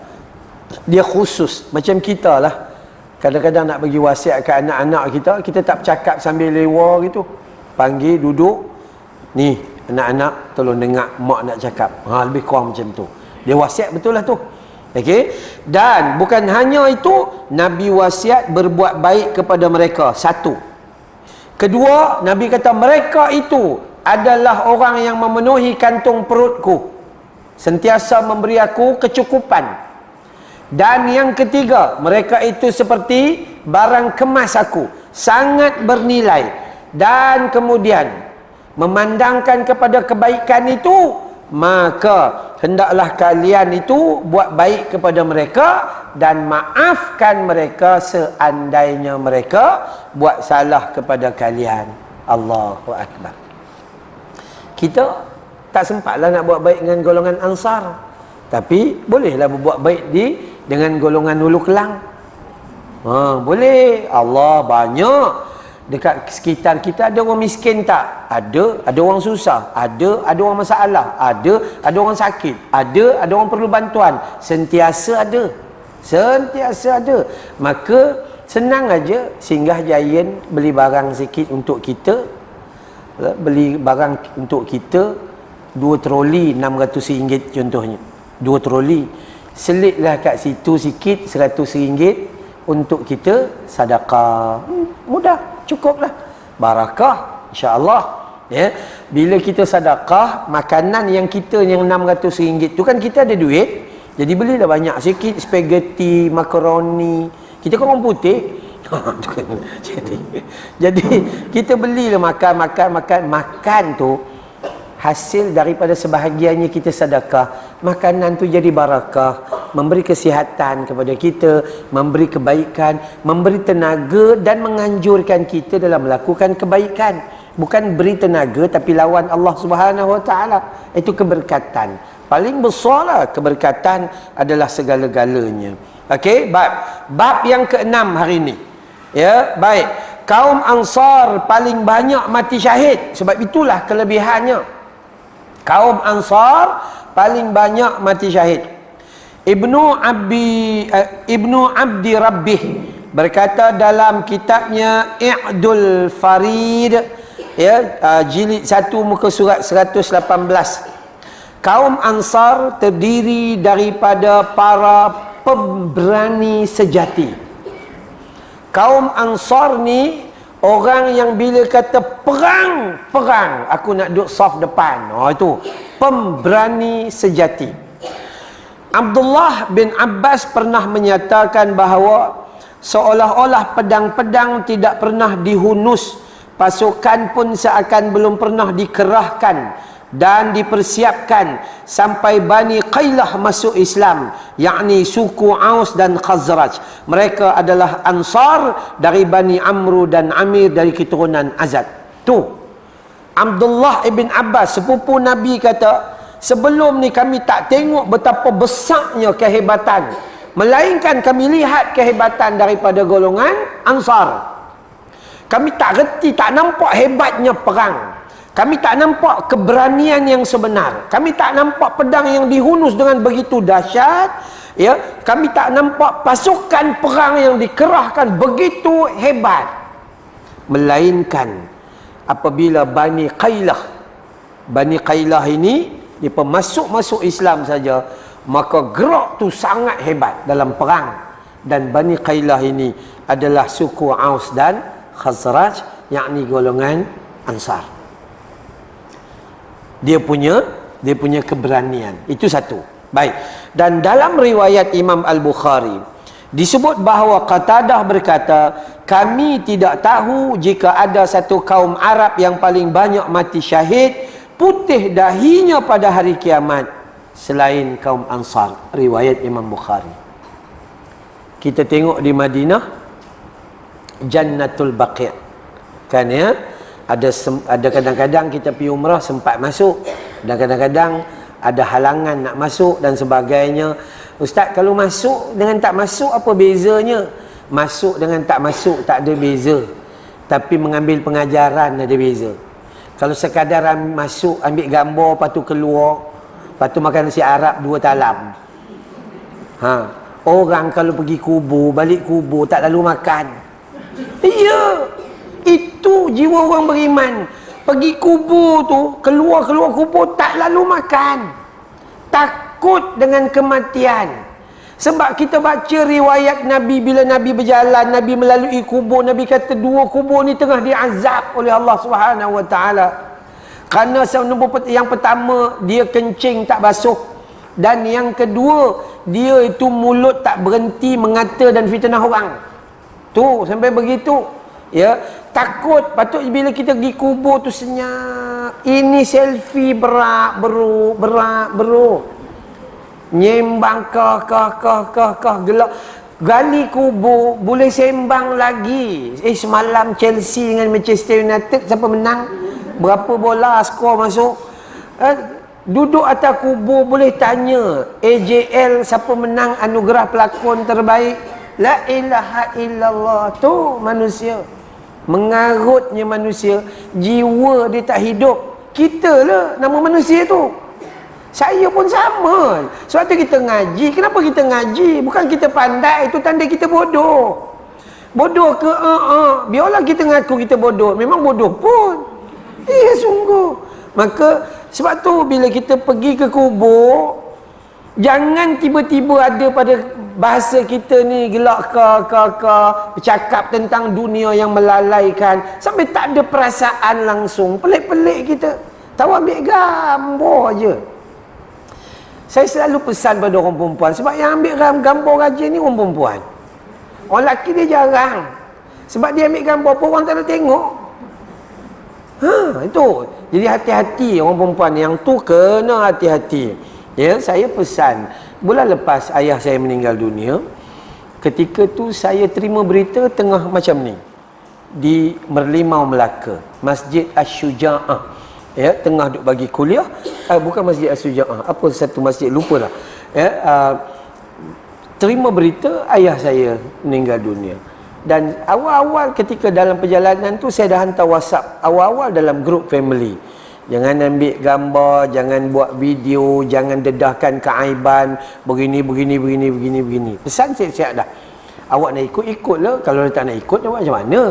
Speaker 1: Dia khusus. Macam kita lah. Kadang-kadang nak bagi wasiat ke anak-anak kita, kita tak bercakap sambil lewa gitu. Panggil, duduk. Ni, anak-anak, tolong dengar mak nak cakap. Lebih kurang macam tu. Dia wasiat betul lah tu. Okey. Dan bukan hanya itu, Nabi wasiat berbuat baik kepada mereka. Satu. Kedua, Nabi kata mereka itu adalah orang yang memenuhi kantung perutku, sentiasa memberi aku kecukupan. Dan yang ketiga, mereka itu seperti barang kemas aku, sangat bernilai. Dan kemudian memandangkan kepada kebaikan itu, maka hendaklah kalian itu buat baik kepada mereka dan maafkan mereka seandainya mereka buat salah kepada kalian. Allahu Akbar. Kita tak sempatlah nak buat baik dengan golongan Ansar, tapi bolehlah berbuat baik dengan golongan Hulu Kelang. Boleh. Allah banyak. Dekat sekitar kita ada orang miskin tak? Ada orang susah, ada orang masalah, ada orang sakit, ada orang perlu bantuan. Sentiasa ada. Maka senang aja singgah Giant, beli barang sikit untuk kita. Beli barang untuk kita 2 troli RM600 contohnya. 2 troli. Selitlah kat situ sikit RM100 untuk kita sedekah. Mudah, cukuplah. Barakah insya-Allah. Ya. Bila kita sedekah, makanan yang kita yang RM600 tu kan kita ada duit. Jadi belilah banyak sikit spaghetti, makaroni. Kita kan orang putih. Jadi kita belilah makan tu hasil daripada sebahagiannya kita sedekah. Makanan tu jadi barakah, memberi kesihatan kepada kita, memberi kebaikan, memberi tenaga dan menganjurkan kita dalam melakukan kebaikan. Bukan beri tenaga tapi lawan Allah Subhanahu Wa Taala. Itu keberkatan. Paling besarlah keberkatan adalah segala-galanya. Okey, bab yang ke-6 hari ini. Ya, baik. Kaum Ansar paling banyak mati syahid. Sebab itulah kelebihannya. Kaum Ansar paling banyak mati syahid. Ibnu Abdi Rabbih berkata dalam kitabnya I'dul Farid, jilid 1 muka surat 118, kaum Ansar terdiri daripada para pemberani sejati. Kaum Ansar ni orang yang bila kata perang, aku nak duduk saf depan. Itu pemberani sejati. Abdullah bin Abbas pernah menyatakan bahawa seolah-olah pedang-pedang tidak pernah dihunus, pasukan pun seakan belum pernah dikerahkan dan dipersiapkan sampai Bani Qailah masuk Islam, yakni suku Aus dan Khazraj. Mereka adalah Ansar dari Bani Amru dan Amir dari keturunan Azad. Tu Abdullah ibn Abbas sepupu Nabi kata, sebelum ni kami tak tengok betapa besarnya kehebatan, melainkan kami lihat kehebatan daripada golongan Ansar. Kami tak reti, tak nampak hebatnya perang. Kami tak nampak keberanian yang sebenar. Kami tak nampak pedang yang dihunus dengan begitu dahsyat. Kami tak nampak pasukan perang yang dikerahkan begitu hebat. Melainkan apabila Bani Qailah ini dia masuk Islam saja, maka gerak tu sangat hebat dalam perang. Dan Bani Qailah ini adalah suku Aus dan Khazraj, yakni golongan Ansar. Dia punya keberanian. Itu satu. Baik. Dan dalam riwayat Imam Al-Bukhari disebut bahawa Qatadah berkata, kami tidak tahu jika ada satu kaum Arab yang paling banyak mati syahid putih dahinya pada hari kiamat selain kaum Ansar. Riwayat Imam Bukhari. Kita tengok di Madinah Jannatul Baqi', kan ya, ada kadang-kadang kita pergi umrah sempat masuk, dan kadang-kadang ada halangan nak masuk dan sebagainya. Ustaz, kalau masuk dengan tak masuk apa bezanya? Masuk dengan tak masuk tak ada beza, tapi mengambil pengajaran ada beza. Kalau sekadar masuk ambil gambar lepas tu keluar, lepas tu makan nasi Arab 2 talam. Orang kalau pergi kubur, balik kubur tak lalu makan. Iya, itu jiwa orang beriman. Pergi kubur tu, keluar kubur tak lalu makan. Takut dengan kematian. Sebab kita baca riwayat Nabi, bila Nabi berjalan, Nabi melalui kubur, Nabi kata 2 kubur ni tengah diazab oleh Allah Subhanahu Wa Taala. Kerana yang pertama dia kencing tak basuh, dan yang kedua dia itu mulut tak berhenti mengata dan fitnah orang. Tu sampai begitu. Takut. Patut bila kita pergi kubur tu senyap. Ini selfie berak bro. Nyembang kah gelap. Gali kubur boleh sembang lagi. Semalam Chelsea dengan Manchester United siapa menang? Berapa bola skor masuk? Duduk atas kubur boleh tanya AJL siapa menang anugerah pelakon terbaik. La ilaha illallah. Tu manusia. Mengarutnya manusia. Jiwa dia tak hidup. Kita lah nama manusia tu. Saya pun sama. Sebab tu kita ngaji. Kenapa kita ngaji? Bukan kita pandai. Itu tanda kita bodoh. Bodoh ke? Biarlah kita ngaku kita bodoh. Memang bodoh pun. Sungguh. Maka sebab tu bila kita pergi ke kubur, jangan tiba-tiba ada pada bahasa kita ni gelak bercakap tentang dunia yang melalaikan sampai tak ada perasaan langsung. Pelik-pelik kita. Tahu ambil gambar je. Saya selalu pesan pada orang perempuan, sebab yang ambil gambar rajin ni orang perempuan. Orang lelaki dia jarang. Sebab dia ambil gambar pun orang tak nak tengok. Itu. Jadi hati-hati orang perempuan. Yang tu kena hati-hati. Saya pesan. Bulan lepas ayah saya meninggal dunia. Ketika tu saya terima berita tengah macam ni. Di Merlimau, Melaka. Masjid Asy-Syuja'ah. Tengah duk bagi kuliah. Bukan Masjid Asy-Syuja'ah. Apa satu masjid, lupa dah. Terima berita ayah saya meninggal dunia. Dan awal-awal ketika dalam perjalanan tu saya dah hantar WhatsApp awal-awal dalam grup family. Jangan ambil gambar, jangan buat video, jangan dedahkan keaiban, begini. Pesan siap-siap dah. Awak nak ikut lah, kalau tak nak ikut awak macam mana?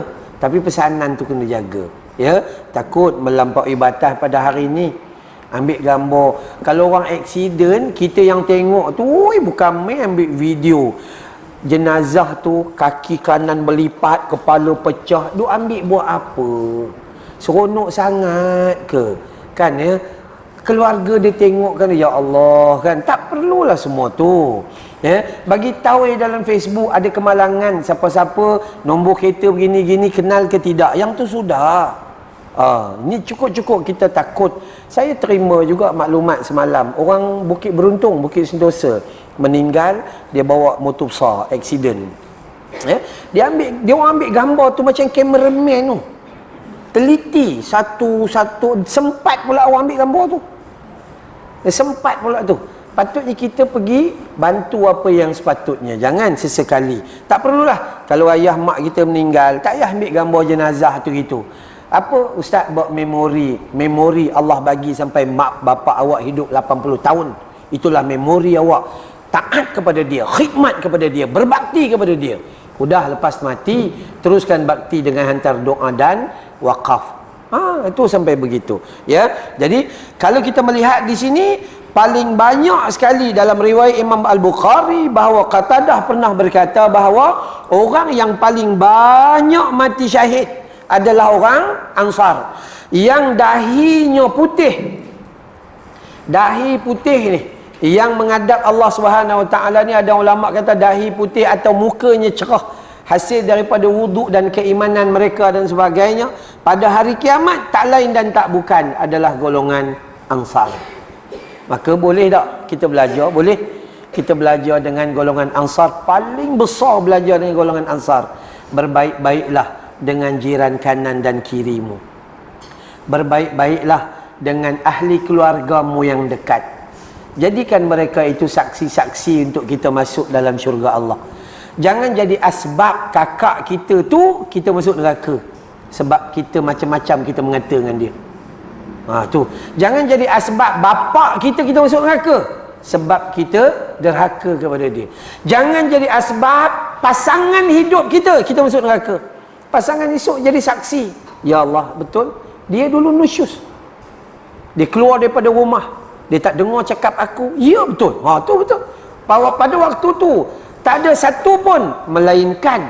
Speaker 1: Tapi pesanan tu kena jaga, ya. Takut melampaui batas pada hari ni. Ambil gambar, kalau orang aksiden, kita yang tengok tu bukan main ambil video jenazah tu kaki kanan berlipat, kepala pecah, duk ambil buat apa? Seronok sangat ke? Kan, ya? Keluarga dia tengok kan, ya Allah, kan, tak perlulah semua tu, ya. Bagi tahu dalam Facebook ada kemalangan, siapa-siapa nombor kereta begini-gini, kenal ke tidak, yang tu sudah. Ini cukup-cukup kita takut. Saya terima juga maklumat semalam, orang Bukit Beruntung, Bukit Sentosa meninggal, dia bawa motor besar, aksiden, ya. Dia orang ambil gambar tu macam kameraman tu, teliti satu-satu, sempat pula orang ambil gambar tu. Sempat pula tu. Patutnya kita pergi bantu apa yang sepatutnya. Jangan sesekali. Tak perlulah. Kalau ayah mak kita meninggal, tak payah ambil gambar jenazah tu gitu. Apa ustaz buat memori? Memori Allah bagi sampai mak bapak awak hidup 80 tahun. Itulah memori awak. Taat kepada dia, khidmat kepada dia, berbakti kepada dia. Udah lepas mati, teruskan bakti dengan hantar doa dan wakaf. Itu sampai begitu, ya. Jadi kalau kita melihat di sini, paling banyak sekali dalam riwayat Imam Al-Bukhari bahawa Qatadah pernah berkata bahawa orang yang paling banyak mati syahid adalah orang Ansar yang dahinya putih. Dahi putih ni yang menghadap Allah Subhanahu Wa Taala ni, ada ulama kata dahi putih atau mukanya cerah, hasil daripada wuduk dan keimanan mereka dan sebagainya. Pada hari kiamat tak lain dan tak bukan adalah golongan Ansar. Maka boleh tak kita belajar? Boleh kita belajar dengan golongan Ansar. Paling besar belajar dengan golongan Ansar. Berbaik-baiklah dengan jiran kanan dan kirimu. Berbaik-baiklah dengan ahli keluargamu yang dekat. Jadikan mereka itu saksi-saksi untuk kita masuk dalam syurga Allah. Jangan jadi asbab kakak kita tu kita masuk neraka, sebab kita macam-macam kita mengata dengan dia. Tu. Jangan jadi asbab bapak kita masuk neraka, sebab kita derhaka kepada dia. Jangan jadi asbab pasangan hidup kita masuk neraka. Pasangan esok jadi saksi. Ya Allah, betul. Dia dulu nusyus. Dia keluar daripada rumah. Dia tak dengar cakap aku. Ya, betul. Tu betul. Pada waktu tu tak ada satu pun melainkan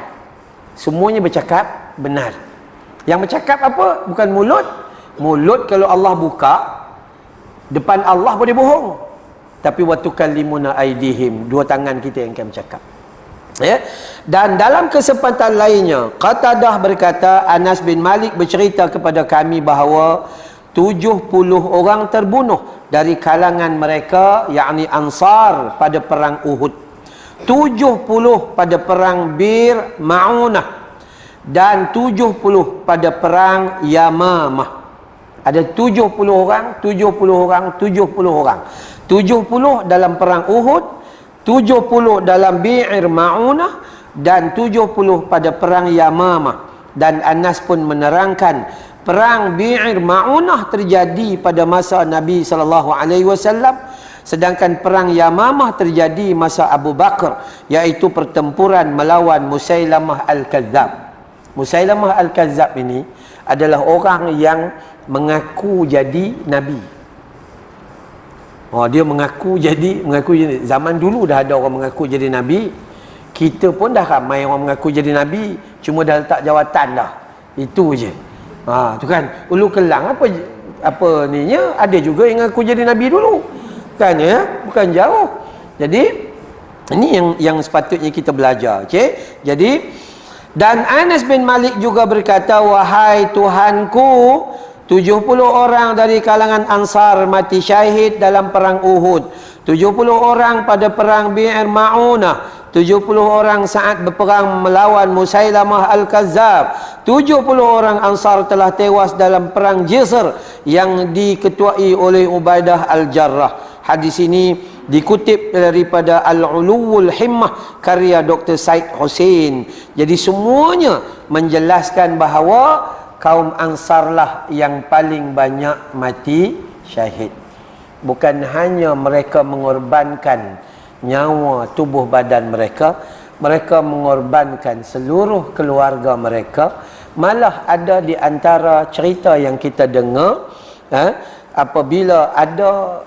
Speaker 1: semuanya bercakap benar. Yang bercakap apa? Bukan mulut. Mulut kalau Allah buka, depan Allah boleh bohong. Tapi wa tukallimuna aydihim, dua tangan kita yang akan bercakap. Ya. Dan dalam kesempatan lainnya, Qatadah berkata, Anas bin Malik bercerita kepada kami bahawa 70 orang terbunuh dari kalangan mereka, yakni Ansar, pada perang Uhud. 70 pada perang Bir Ma'unah dan 70 pada perang Yamamah. Ada 70 orang, 70 orang, 70 orang. 70 dalam perang Uhud, 70 dalam Bir Ma'unah dan 70 pada perang Yamamah. Dan Anas pun menerangkan perang Bir Ma'unah terjadi pada masa Nabi SAW, sedangkan perang Yamamah terjadi masa Abu Bakar, iaitu pertempuran melawan Musailamah Al-Kadzab. Musailamah Al-Kadzab ini adalah orang yang mengaku jadi Nabi. Dia mengaku jadi zaman dulu dah ada orang mengaku jadi Nabi. Kita pun dah ramai orang mengaku jadi Nabi, cuma dah letak jawatan dah. Itu je. Tu kan. Ulu Kelang apa ninya, ada juga yang mengaku jadi Nabi dulu. Kan, ya? Bukan jauh. Jadi ini yang sepatutnya kita belajar. Okey. Jadi, dan Anas bin Malik juga berkata, wahai Tuhanku, 70 orang dari kalangan Ansar mati syahid dalam perang Uhud, 70 orang pada perang Bir Ma'unah, 70 orang saat berperang melawan Musailamah Al-Kadzab, 70 orang Ansar telah tewas dalam perang Jisr yang diketuai oleh Ubaidah Al-Jarrah. Hadis ini dikutip daripada Al-Uluwul Himmah karya Dr. Said Hussein. Jadi semuanya menjelaskan bahawa kaum Ansarlah yang paling banyak mati syahid. Bukan hanya mereka mengorbankan nyawa tubuh badan mereka, mereka mengorbankan seluruh keluarga mereka. Malah ada di antara cerita yang kita dengar, apabila ada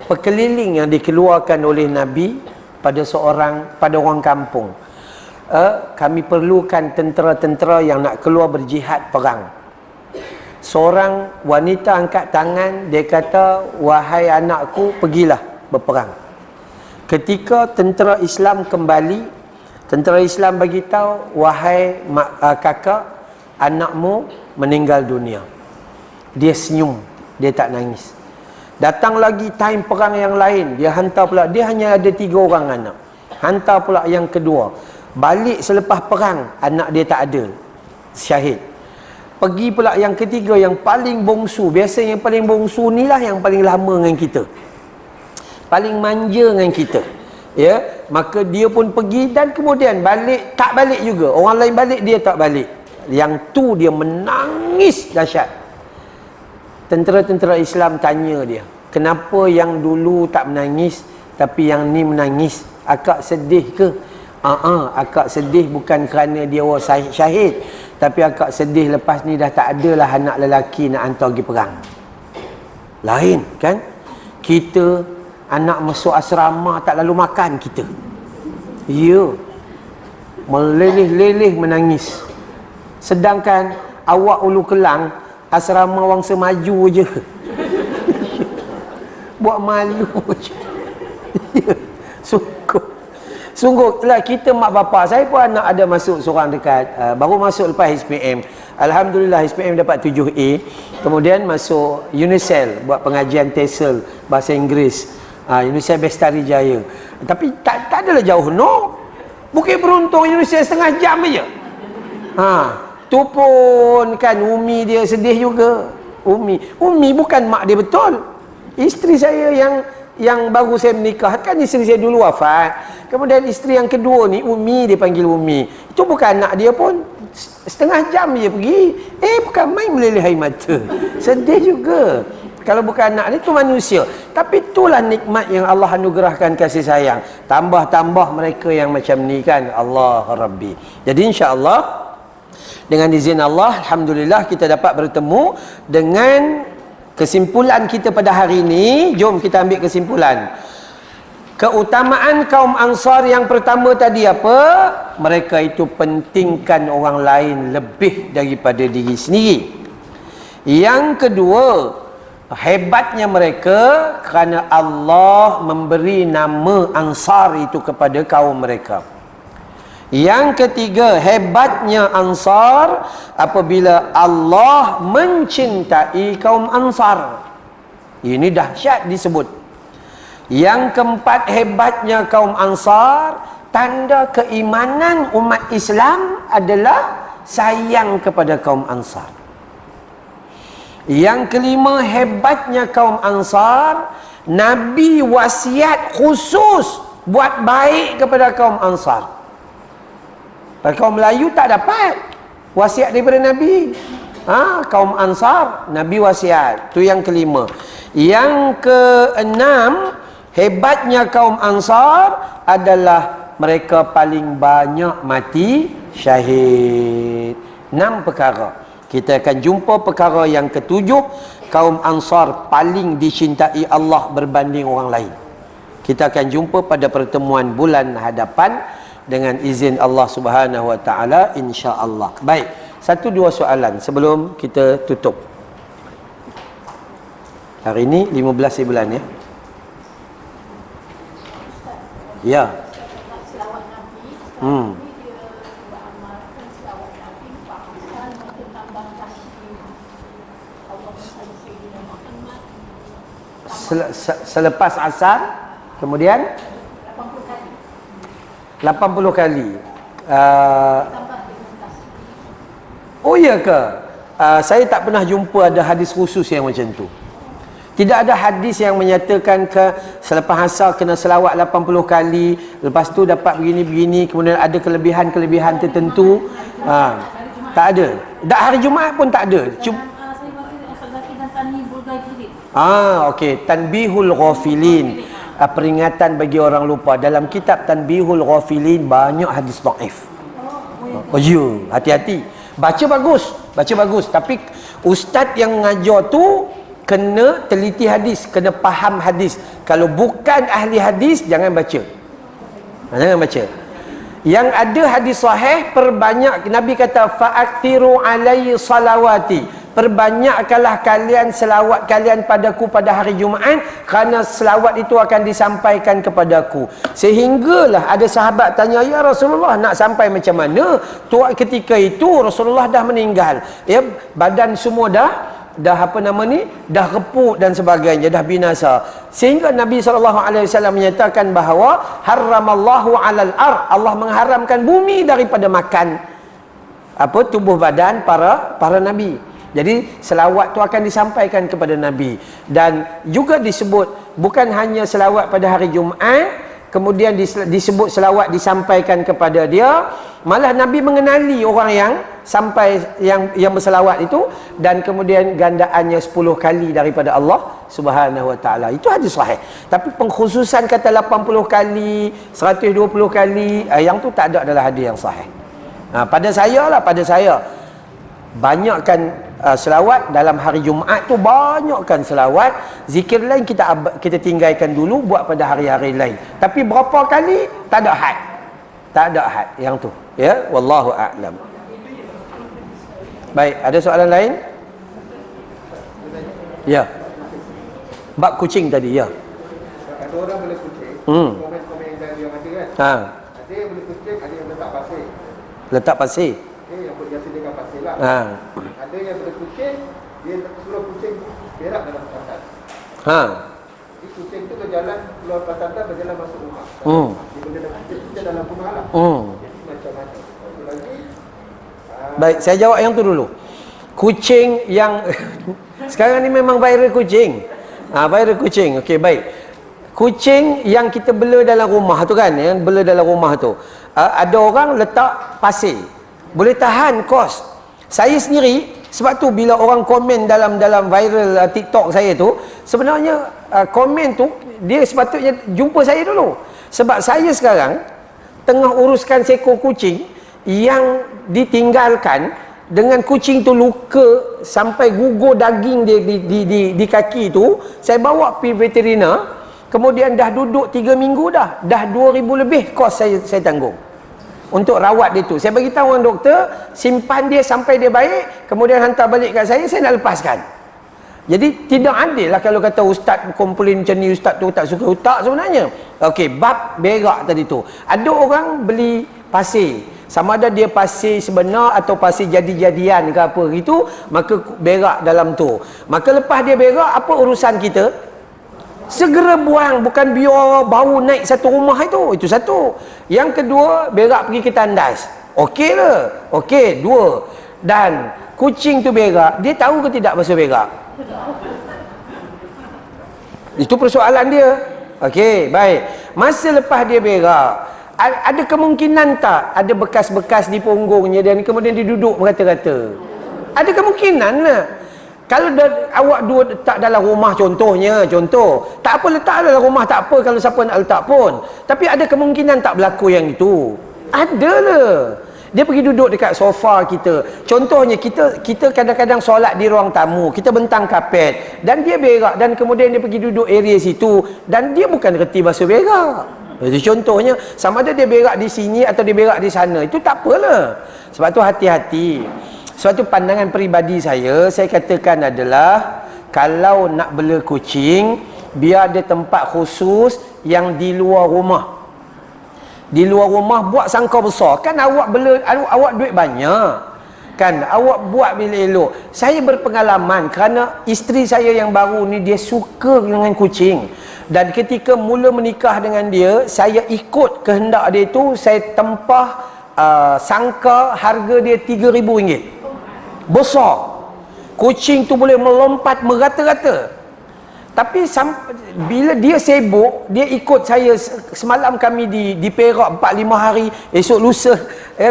Speaker 1: pekeliling yang dikeluarkan oleh Nabi pada orang kampung, kami perlukan tentera-tentera yang nak keluar berjihad perang. Seorang wanita angkat tangan, dia kata, wahai anakku, pergilah berperang. Ketika tentera Islam kembali, tentera Islam bagi tahu, wahai kakak, anakmu meninggal dunia. Dia senyum, dia tak nangis. Datang lagi time perang yang lain, dia hantar pula, dia hanya ada 3 orang anak. Hantar pula yang kedua. Balik selepas perang, anak dia tak ada, syahid. Pergi pula yang ketiga, yang paling bongsu. Biasanya yang paling bongsu ni lah yang paling lama dengan kita, paling manja dengan kita. Ya, maka dia pun pergi dan kemudian balik, tak balik juga. Orang lain balik, dia tak balik. Yang tu dia menangis dahsyat. Tentera-tentera Islam tanya dia, kenapa yang dulu tak menangis tapi yang ni menangis? Akak sedih ke? Akak sedih bukan kerana dia orang syahid, tapi akak sedih lepas ni dah tak adalah anak lelaki nak hantar pergi perang. Lain kan? Kita anak masuk asrama tak lalu makan kita. Ya, meleleh-leleh menangis. Sedangkan awak Ulu Kelang, asrama Wangsa Maju je. Buat malu je. Sungguh lah, kita mak bapak, saya pun anak ada masuk seorang dekat, baru masuk lepas HPM. Alhamdulillah HPM dapat 7A. Kemudian masuk Unicel buat pengajian TESOL bahasa Inggeris. Unicel Bestari Jaya. Tapi tak adalah jauh, no. Bukit Beruntung Unicel setengah jam aja. Tu pun kan Umi dia sedih juga. Umi bukan mak dia betul. Isteri saya yang baru saya menikah, kan isteri saya dulu wafat. Kemudian isteri yang kedua ni, Umi, dia panggil Umi. Itu bukan anak dia pun. Setengah jam je pergi. Bukan main meleleh air mata. Sedih juga. Kalau bukan anak dia, tu manusia. Tapi itulah nikmat yang Allah anugerahkan kasih sayang. Tambah-tambah mereka yang macam ni kan. Allah Rabbi. Jadi insya-Allah, dengan izin Allah, alhamdulillah kita dapat bertemu dengan kesimpulan kita pada hari ini. Jom kita ambil kesimpulan. Keutamaan kaum Ansar yang pertama tadi apa? Mereka itu pentingkan orang lain lebih daripada diri sendiri. Yang kedua, hebatnya mereka kerana Allah memberi nama Ansar itu kepada kaum mereka. Yang ketiga, hebatnya Ansar apabila Allah mencintai kaum Ansar. Ini dahsyat disebut. Yang keempat, hebatnya kaum Ansar, tanda keimanan umat Islam adalah sayang kepada kaum Ansar. Yang kelima, hebatnya kaum Ansar, Nabi wasiat khusus buat baik kepada kaum Ansar. Kaum Melayu tak dapat wasiat daripada Nabi. Kaum Ansar, Nabi wasiat. Itu yang kelima. Yang keenam, hebatnya kaum Ansar adalah mereka paling banyak mati syahid. 6 perkara. Kita akan jumpa perkara yang ketujuh. Kaum Ansar paling dicintai Allah berbanding orang lain. Kita akan jumpa pada pertemuan bulan hadapan dengan izin Allah Subhanahu Wa Taala, insya-Allah. Baik, 1-2 soalan sebelum kita tutup. Hari ini 15 bulan ya. Ya. Selepas asar, kemudian 80 kali. Oh ya ke? Saya tak pernah jumpa ada hadis khusus yang macam tu. Tidak ada hadis yang menyatakan ke selepas asar kena selawat 80 kali, lepas tu dapat begini-begini, kemudian ada kelebihan-kelebihan tertentu. Tak ada. Dak hari Jumaat pun tak ada. Okey, tanbihul ghafilin. peringatan bagi orang lupa. Dalam kitab Tanbihul Ghafilin banyak hadis dhaif. Oh ya, hati-hati. Baca bagus, tapi ustaz yang mengajar tu kena teliti hadis, kena faham hadis. Kalau bukan ahli hadis, jangan baca. Jangan baca. Yang ada hadis sahih, perbanyak. Nabi kata, fa'akthiru alaihi salawati. Perbanyakkanlah kalian selawat kalian padaku pada hari Jumaat, kerana selawat itu akan disampaikan kepadaku. Sehinggalah ada sahabat tanya, ya Rasulullah, nak sampai macam mana? Ketika itu Rasulullah dah meninggal. Ya, badan semua dah repuk dan sebagainya, dah binasa. Sehingga Nabi SAW menyatakan bahawa haramallahu alal Allah mengharamkan bumi daripada makan tubuh badan para nabi. Jadi selawat tu akan disampaikan kepada Nabi. Dan juga disebut bukan hanya selawat pada hari Jumaat, kemudian disebut selawat disampaikan kepada dia, malah Nabi mengenali orang yang sampai yang berselawat itu, dan kemudian gandaannya 10 kali daripada Allah Subhanahu wa taala. Itu hadis sahih. Tapi pengkhususan kata 80 kali, 120 kali, yang tu tak ada dalam hadis yang sahih. Pada saya banyakkan selawat dalam hari Jumaat tu, banyakkan selawat. Zikir lain kita tinggalkan dulu, buat pada hari-hari lain. Tapi berapa kali tak ada had yang tu, ya, wallahu a'lam. Baik, ada soalan lain? Ya, bab kucing tadi, ya.
Speaker 3: Ada orang boleh kucing, komen-komen yang dia ada kan. Ada yang boleh kucing, ada yang letak pasir.
Speaker 1: Letak pasir.
Speaker 3: Yang biasa dengan pasir lah. Ada yang boleh kucing, dia suruh kucing berak dalam pasar. Jadi kucing tu berjalan keluar pasar, berjalan masuk rumah. Dia boleh kucing dalam rumah lah. Jadi macam-macam. Satu lagi.
Speaker 1: Baik, saya jawab yang tu dulu. Kucing yang sekarang ni memang viral kucing. Viral kucing. Okey, baik. Kucing yang kita bela dalam rumah tu kan, yang bela dalam rumah tu. Ada orang letak pasir. Boleh tahan kos. Saya sendiri, sebab tu bila orang komen dalam viral TikTok saya tu, sebenarnya komen tu dia sepatutnya jumpa saya dulu. Sebab saya sekarang tengah uruskan seekor kucing yang ditinggalkan dengan kucing tu luka sampai gugur daging dia di kaki tu. Saya bawa pergi veterina, kemudian dah duduk 3 minggu dah 2,000 lebih kos saya tanggung untuk rawat dia tu. Saya bagi tahu orang doktor, simpan dia sampai dia baik, kemudian hantar balik kat saya nak lepaskan. Jadi tidak adil lah kalau kata ustaz komplain macam ni, ustaz tu tak suka. Tak sebenarnya. Okey, bab berak tadi tu. Ada orang beli pasir, sama ada dia pasir sebenar atau pasir jadi-jadian ke apa gitu, maka berak dalam tu. Maka lepas dia berak, apa urusan kita? Segera buang, bukan biar bau naik satu rumah itu. Itu satu. Yang kedua, berak pergi ke tandas. Okey ke? Okey, 2. Dan kucing tu berak, dia tahu ke tidak basuh berak? Itu persoalan dia. Okey, baik. Masa lepas dia berak, ada kemungkinan tak ada bekas-bekas di punggungnya dan kemudian dia duduk berkata-kata? Ada kemungkinan lah. Kalau awak dua letak dalam rumah, contoh, tak apa letak dalam rumah, tak apa kalau siapa nak letak pun. Tapi ada kemungkinan tak berlaku yang itu? Ada lah. Dia pergi duduk dekat sofa kita. Contohnya kita kadang-kadang solat di ruang tamu, kita bentang kapet dan dia berak dan kemudian dia pergi duduk area situ dan dia bukan reti basuh berak. Itu contohnya. Sama ada dia berak di sini atau dia berak di sana, itu tak apalah. Sebab tu hati-hati. Suatu pandangan peribadi saya katakan adalah, kalau nak bela kucing, biar ada tempat khusus yang di luar rumah. Di luar rumah buat sangka besar. Kan awak bela, awak duit banyak. Kan awak buat bila elok. Saya berpengalaman kerana isteri saya yang baru ni dia suka dengan kucing. Dan ketika mula menikah dengan dia, saya ikut kehendak dia tu, saya tempah sangka harga dia RM3,000. Besar. Kucing tu boleh melompat merata-rata. Tapi bila dia sibuk, dia ikut saya. Semalam kami di Perak 4-5 hari, esok lusa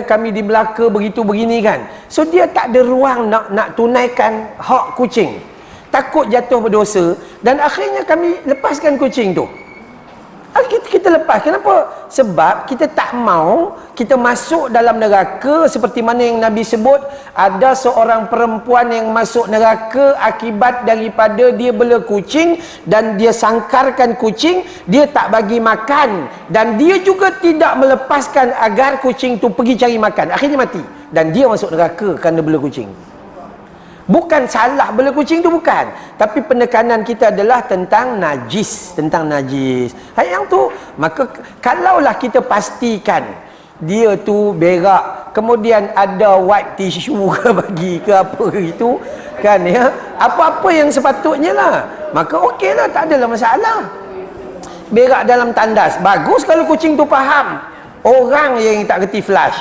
Speaker 1: kami di Melaka begitu begini kan. So dia tak ada ruang nak tunaikan hak kucing. Takut jatuh berdosa dan akhirnya kami lepaskan kucing tu. kita lepas. Kenapa? Sebab kita tak mau kita masuk dalam neraka seperti mana yang Nabi sebut, ada seorang perempuan yang masuk neraka akibat daripada dia bela kucing dan dia sangkarkan kucing, dia tak bagi makan dan dia juga tidak melepaskan agar kucing tu pergi cari makan. Akhirnya mati dan dia masuk neraka kerana bela kucing. Bukan salah bela kucing tu, bukan, tapi penekanan kita adalah tentang najis, yang tu. Maka kalaulah kita pastikan dia tu berak, kemudian ada wipe tisu ke bagi ke apa gitu kan, ya, apa-apa yang sepatutnya lah, maka okeylah, tak adalah masalah. Berak dalam tandas, bagus kalau kucing tu faham. Orang yang tak reti flush,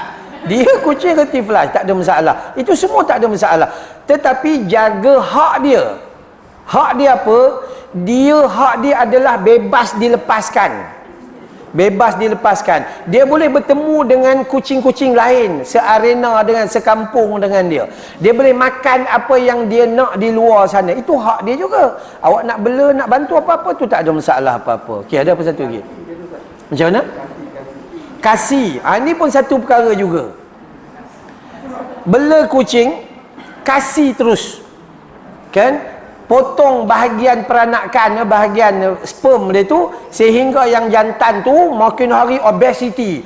Speaker 1: dia kucing reti flush, tak ada masalah. Itu semua tak ada masalah. Tetapi jaga hak dia. Hak dia apa? Hak dia adalah bebas dilepaskan. Bebas dilepaskan. Dia boleh bertemu dengan kucing-kucing lain, searena dengan, sekampung dengan dia. Dia boleh makan apa yang dia nak di luar sana. Itu hak dia juga. Awak nak bela, nak bantu apa-apa tu tak ada masalah apa-apa. Okey, ada apa satu lagi? Macam mana? Kasih. Ini pun satu perkara juga. Bela kucing, kasih terus, kan, potong bahagian peranakan, bahagian sperm dia tu, sehingga yang jantan tu makin hari obesity,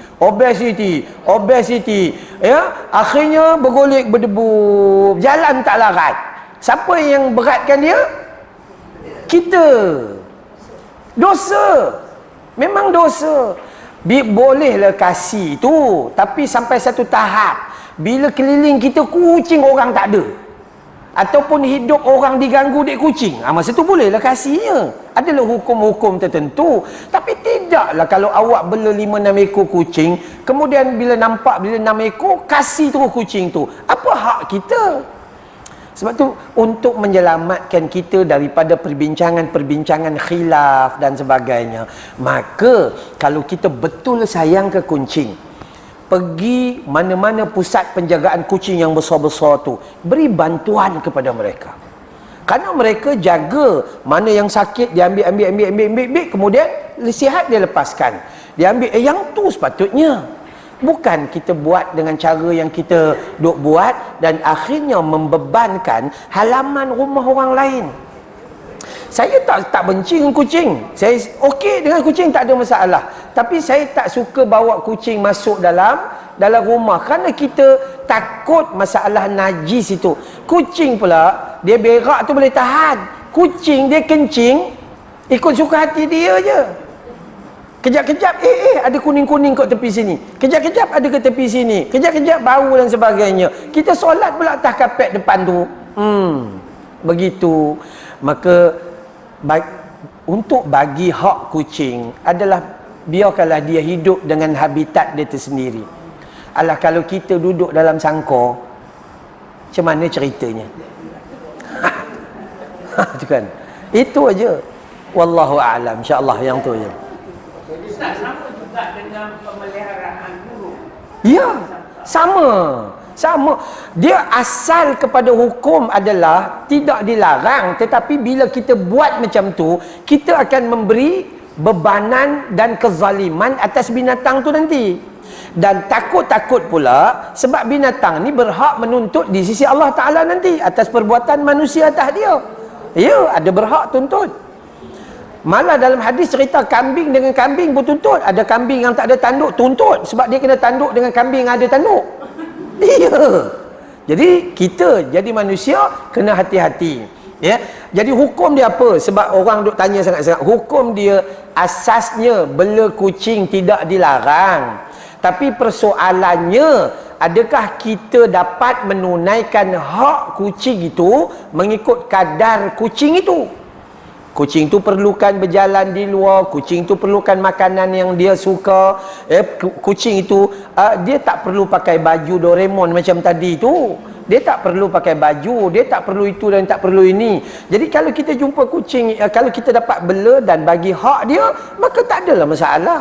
Speaker 1: ya, akhirnya bergolek berdebu, jalan tak larat. Siapa yang beratkan dia? Kita. Dosa, memang dosa. Bolehlah kasih tu, tapi sampai satu tahap. Bila keliling kita kucing orang tak ada, ataupun hidup orang diganggu dek kucing, masa tu bolehlah kasihnya. Adalah hukum-hukum tertentu. Tapi tidaklah kalau awak bela 5-6 ekor kucing, kemudian bila nampak bila 6 ekor kasih terus kucing tu. Apa hak kita? Sebab tu untuk menyelamatkan kita daripada perbincangan-perbincangan khilaf dan sebagainya, maka kalau kita betul sayang ke kucing, pergi mana-mana pusat penjagaan kucing yang besar-besar tu, beri bantuan kepada mereka. Kerana mereka jaga, mana yang sakit dia ambil, kemudian sihat dia lepaskan. Dia ambil yang tu sepatutnya. Bukan kita buat dengan cara yang kita duk buat dan akhirnya membebankan halaman rumah orang lain. Saya tak benci dengan kucing. Saya okey dengan kucing, tak ada masalah. Tapi saya tak suka bawa kucing masuk dalam rumah kerana kita takut masalah najis itu. Kucing pula, dia berak tu boleh tahan. Kucing dia kencing ikut suka hati dia je. Kejap-kejap ada kuning-kuning kat tepi sini, kejap-kejap ada ke tepi sini, kejap-kejap bau dan sebagainya. Kita solat pula atas kapet depan tu. Begitu. Maka untuk bagi hak kucing adalah biarkanlah dia hidup dengan habitat dia tersendiri. Alah, kalau kita duduk dalam sangkar, macam mana ceritanya? Itu kan. Itu aja. Wallahu a'lam. Insya-Allah yang tu je.
Speaker 4: Ustaz, sama juga dengan pemeliharaan burung.
Speaker 1: Ya, sama. Dia asal kepada hukum adalah tidak dilarang, tetapi bila kita buat macam tu, kita akan memberi bebanan dan kezaliman atas binatang tu nanti. Dan takut-takut pula sebab binatang ni berhak menuntut di sisi Allah Ta'ala nanti atas perbuatan manusia atas dia. Ya, ada berhak tuntut. Malah dalam hadis cerita kambing dengan kambing bertuntut. Ada kambing yang tak ada tanduk, tuntut sebab dia kena tanduk dengan kambing yang ada tanduk. Iya. Jadi kita jadi manusia kena hati-hati. Ya. Jadi hukum dia apa? Sebab orang duk tanya sangat-sangat. Hukum dia asasnya bela kucing tidak dilarang. Tapi persoalannya, adakah kita dapat menunaikan hak kucing itu mengikut kadar kucing itu? Kucing tu perlukan berjalan di luar, kucing tu perlukan makanan yang dia suka. Kucing itu dia tak perlu pakai baju Doraemon macam tadi tu. Dia tak perlu pakai baju, dia tak perlu itu dan tak perlu ini. Jadi kalau kita jumpa kucing, kalau kita dapat bela dan bagi hak dia, maka tak adalah masalah.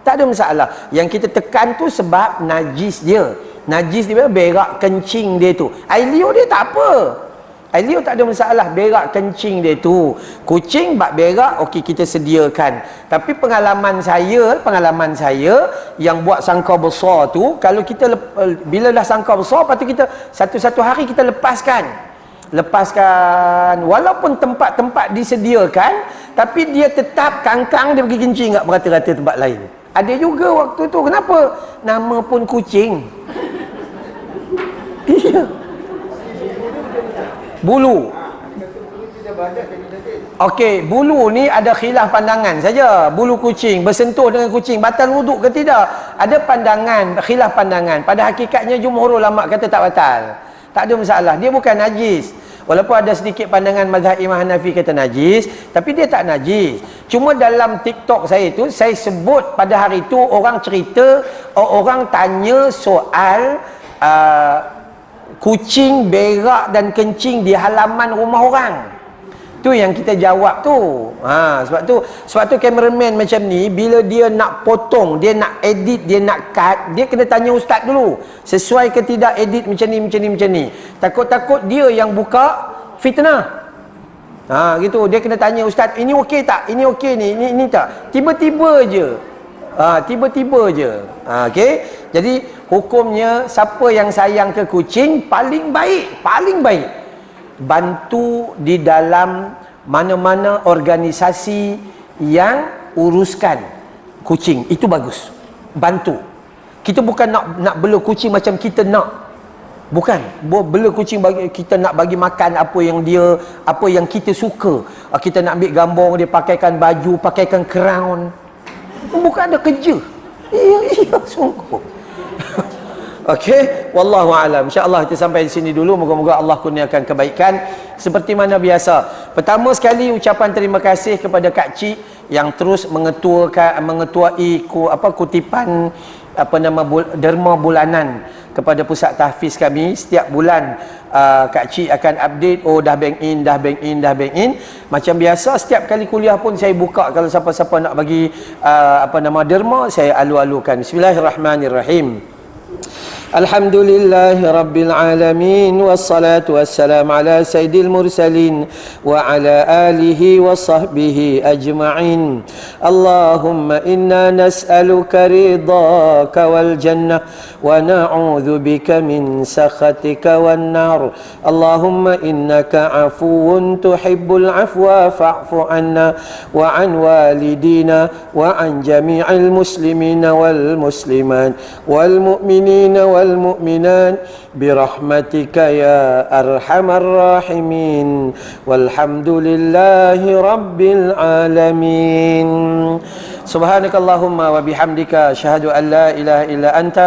Speaker 1: Tak ada masalah. Yang kita tekan tu sebab najis dia. Najis dia berak kencing dia tu. Air liur dia tak apa. Elio tak ada masalah, berak kencing dia tu. Kucing bak berak, okey kita sediakan. Tapi pengalaman saya yang buat sangkar besar tu, kalau kita bila dah sangkar besar, lepas tu kita satu-satu hari kita lepaskan, walaupun tempat-tempat disediakan, tapi dia tetap kangkang, dia pergi kencing kat merata-rata tempat lain. Ada juga waktu tu, kenapa? Nama pun kucing. Iya. Bulu. Okey, bulu ni ada khilaf pandangan saja. Bulu kucing bersentuh dengan kucing batal wuduk ke tidak? Ada pandangan, khilaf pandangan. Pada hakikatnya jumhur ulama kata tak batal. Tak ada masalah. Dia bukan najis. Walaupun ada sedikit pandangan mazhab Imam Hanafi kata najis, tapi dia tak najis. Cuma dalam TikTok saya tu, saya sebut pada hari tu orang cerita, orang tanya soal kucing berak dan kencing di halaman rumah orang. Tu yang kita jawab tu. Sebab tu kameraman macam ni, bila dia nak potong, dia nak edit, dia nak cut, dia kena tanya ustaz dulu, sesuai ke tidak edit macam ni. Takut-takut dia yang buka fitnah. Gitu, dia kena tanya ustaz, ini okey tak? Ini okey ni, ini tak? Tiba-tiba je. Okey. Jadi hukumnya, siapa yang sayang ke kucing, paling baik bantu di dalam mana-mana organisasi yang uruskan kucing. Itu bagus. Bantu. Kita bukan nak bela kucing macam kita nak. Bukan. Bela kucing kita nak bagi makan apa yang kita suka. Kita nak ambil gambar dia, pakaikan baju, pakaikan crown. Bukan ada kerja. Iya, sungguh. Okey, wallahu alam. Insya-Allah kita sampai di sini dulu. Moga-moga Allah kurniakan kebaikan seperti mana biasa. Pertama sekali ucapan terima kasih kepada Kak Cik yang terus mengetuai kutipan derma bulanan kepada pusat tahfiz kami. Setiap bulan Kak Cik akan update, dah bank in. Macam biasa setiap kali kuliah pun saya buka, kalau siapa-siapa nak bagi derma, saya alu-alukan. Bismillahirrahmanirrahim. Alhamdulillahi Rabbil Alamin, wassalatu wassalamu ala sayyidil mursalin wa ala alihi wa sahbihi ajma'in. Allahumma inna nas'aluka ridhaka wal jannah wa na'udzu bika min sakhatika wan nar. Allahumma innaka afuwun tuhibbul afwa fa'fu anna wa an walidina wa an jami'il muslimina wal muslimat wal mu'minina والمؤمنات برحمتك يا أرحم الراحمين والحمد لله رب العالمين. سبحانك اللهم وبحمدك أشهد أن لا إله إلا أنت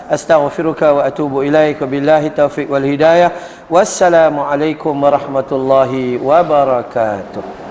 Speaker 1: أستغفرك وأتوب إليك وبالله التوفيق والهداية والسلام عليكم ورحمة الله وبركاته.